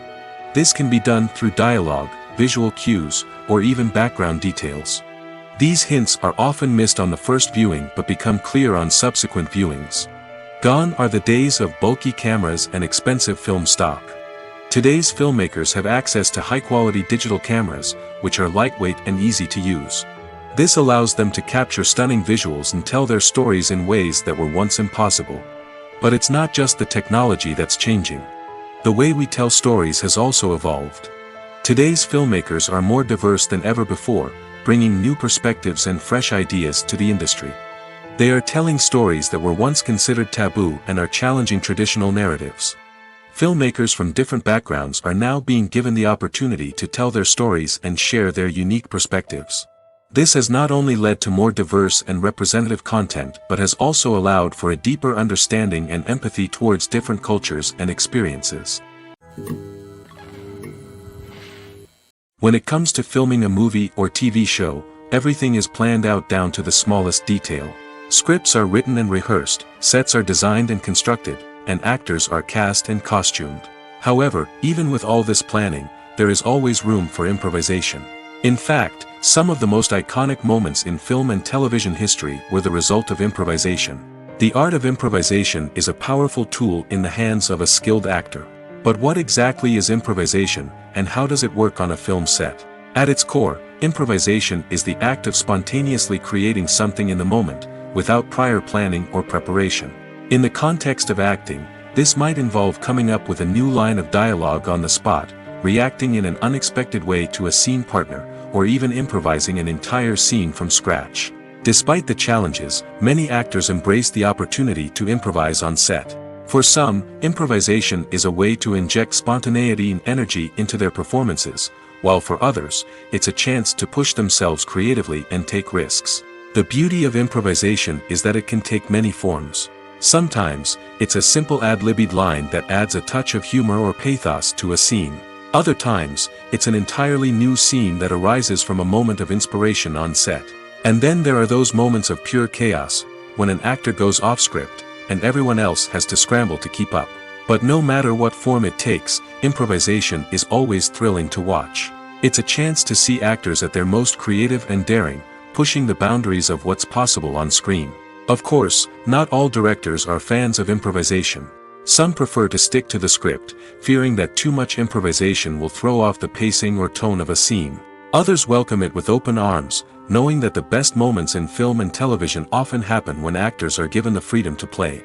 [SPEAKER 1] This can be done through dialogue, visual cues, or even background details. These hints are often missed on the first viewing but become clear on subsequent viewings. Gone are the days of bulky cameras and expensive film stock. Today's filmmakers have access to high-quality digital cameras, which are lightweight and easy to use. This allows them to capture stunning visuals and tell their stories in ways that were once impossible. But it's not just the technology that's changing. The way we tell stories has also evolved. Today's filmmakers are more diverse than ever before, bringing new perspectives and fresh ideas to the industry. They are telling stories that were once considered taboo and are challenging traditional narratives. Filmmakers from different backgrounds are now being given the opportunity to tell their stories and share their unique perspectives. This has not only led to more diverse and representative content but has also allowed for a deeper understanding and empathy towards different cultures and experiences. When it comes to filming a movie or TV show, everything is planned out down to the smallest detail. Scripts are written and rehearsed, sets are designed and constructed, and actors are cast and costumed. However, even with all this planning, there is always room for improvisation. In fact, some of the most iconic moments in film and television history were the result of improvisation. The art of improvisation is a powerful tool in the hands of a skilled actor. But what exactly is improvisation, and how does it work on a film set? At its core, improvisation is the act of spontaneously creating something in the moment, without prior planning or preparation. In the context of acting, this might involve coming up with a new line of dialogue on the spot, reacting in an unexpected way to a scene partner, or even improvising an entire scene from scratch. Despite the challenges, many actors embrace the opportunity to improvise on set. For some, improvisation is a way to inject spontaneity and energy into their performances, while for others, it's a chance to push themselves creatively and take risks. The beauty of improvisation is that it can take many forms. Sometimes, it's a simple ad-libbed line that adds a touch of humor or pathos to a scene. Other times, it's an entirely new scene that arises from a moment of inspiration on set. And then there are those moments of pure chaos, when an actor goes off script, and everyone else has to scramble to keep up. But no matter what form it takes, improvisation is always thrilling to watch. It's a chance to see actors at their most creative and daring, pushing the boundaries of what's possible on screen. Of course, not all directors are fans of improvisation. Some prefer to stick to the script, fearing that too much improvisation will throw off the pacing or tone of a scene. Others welcome it with open arms, knowing that the best moments in film and television often happen when actors are given the freedom to play.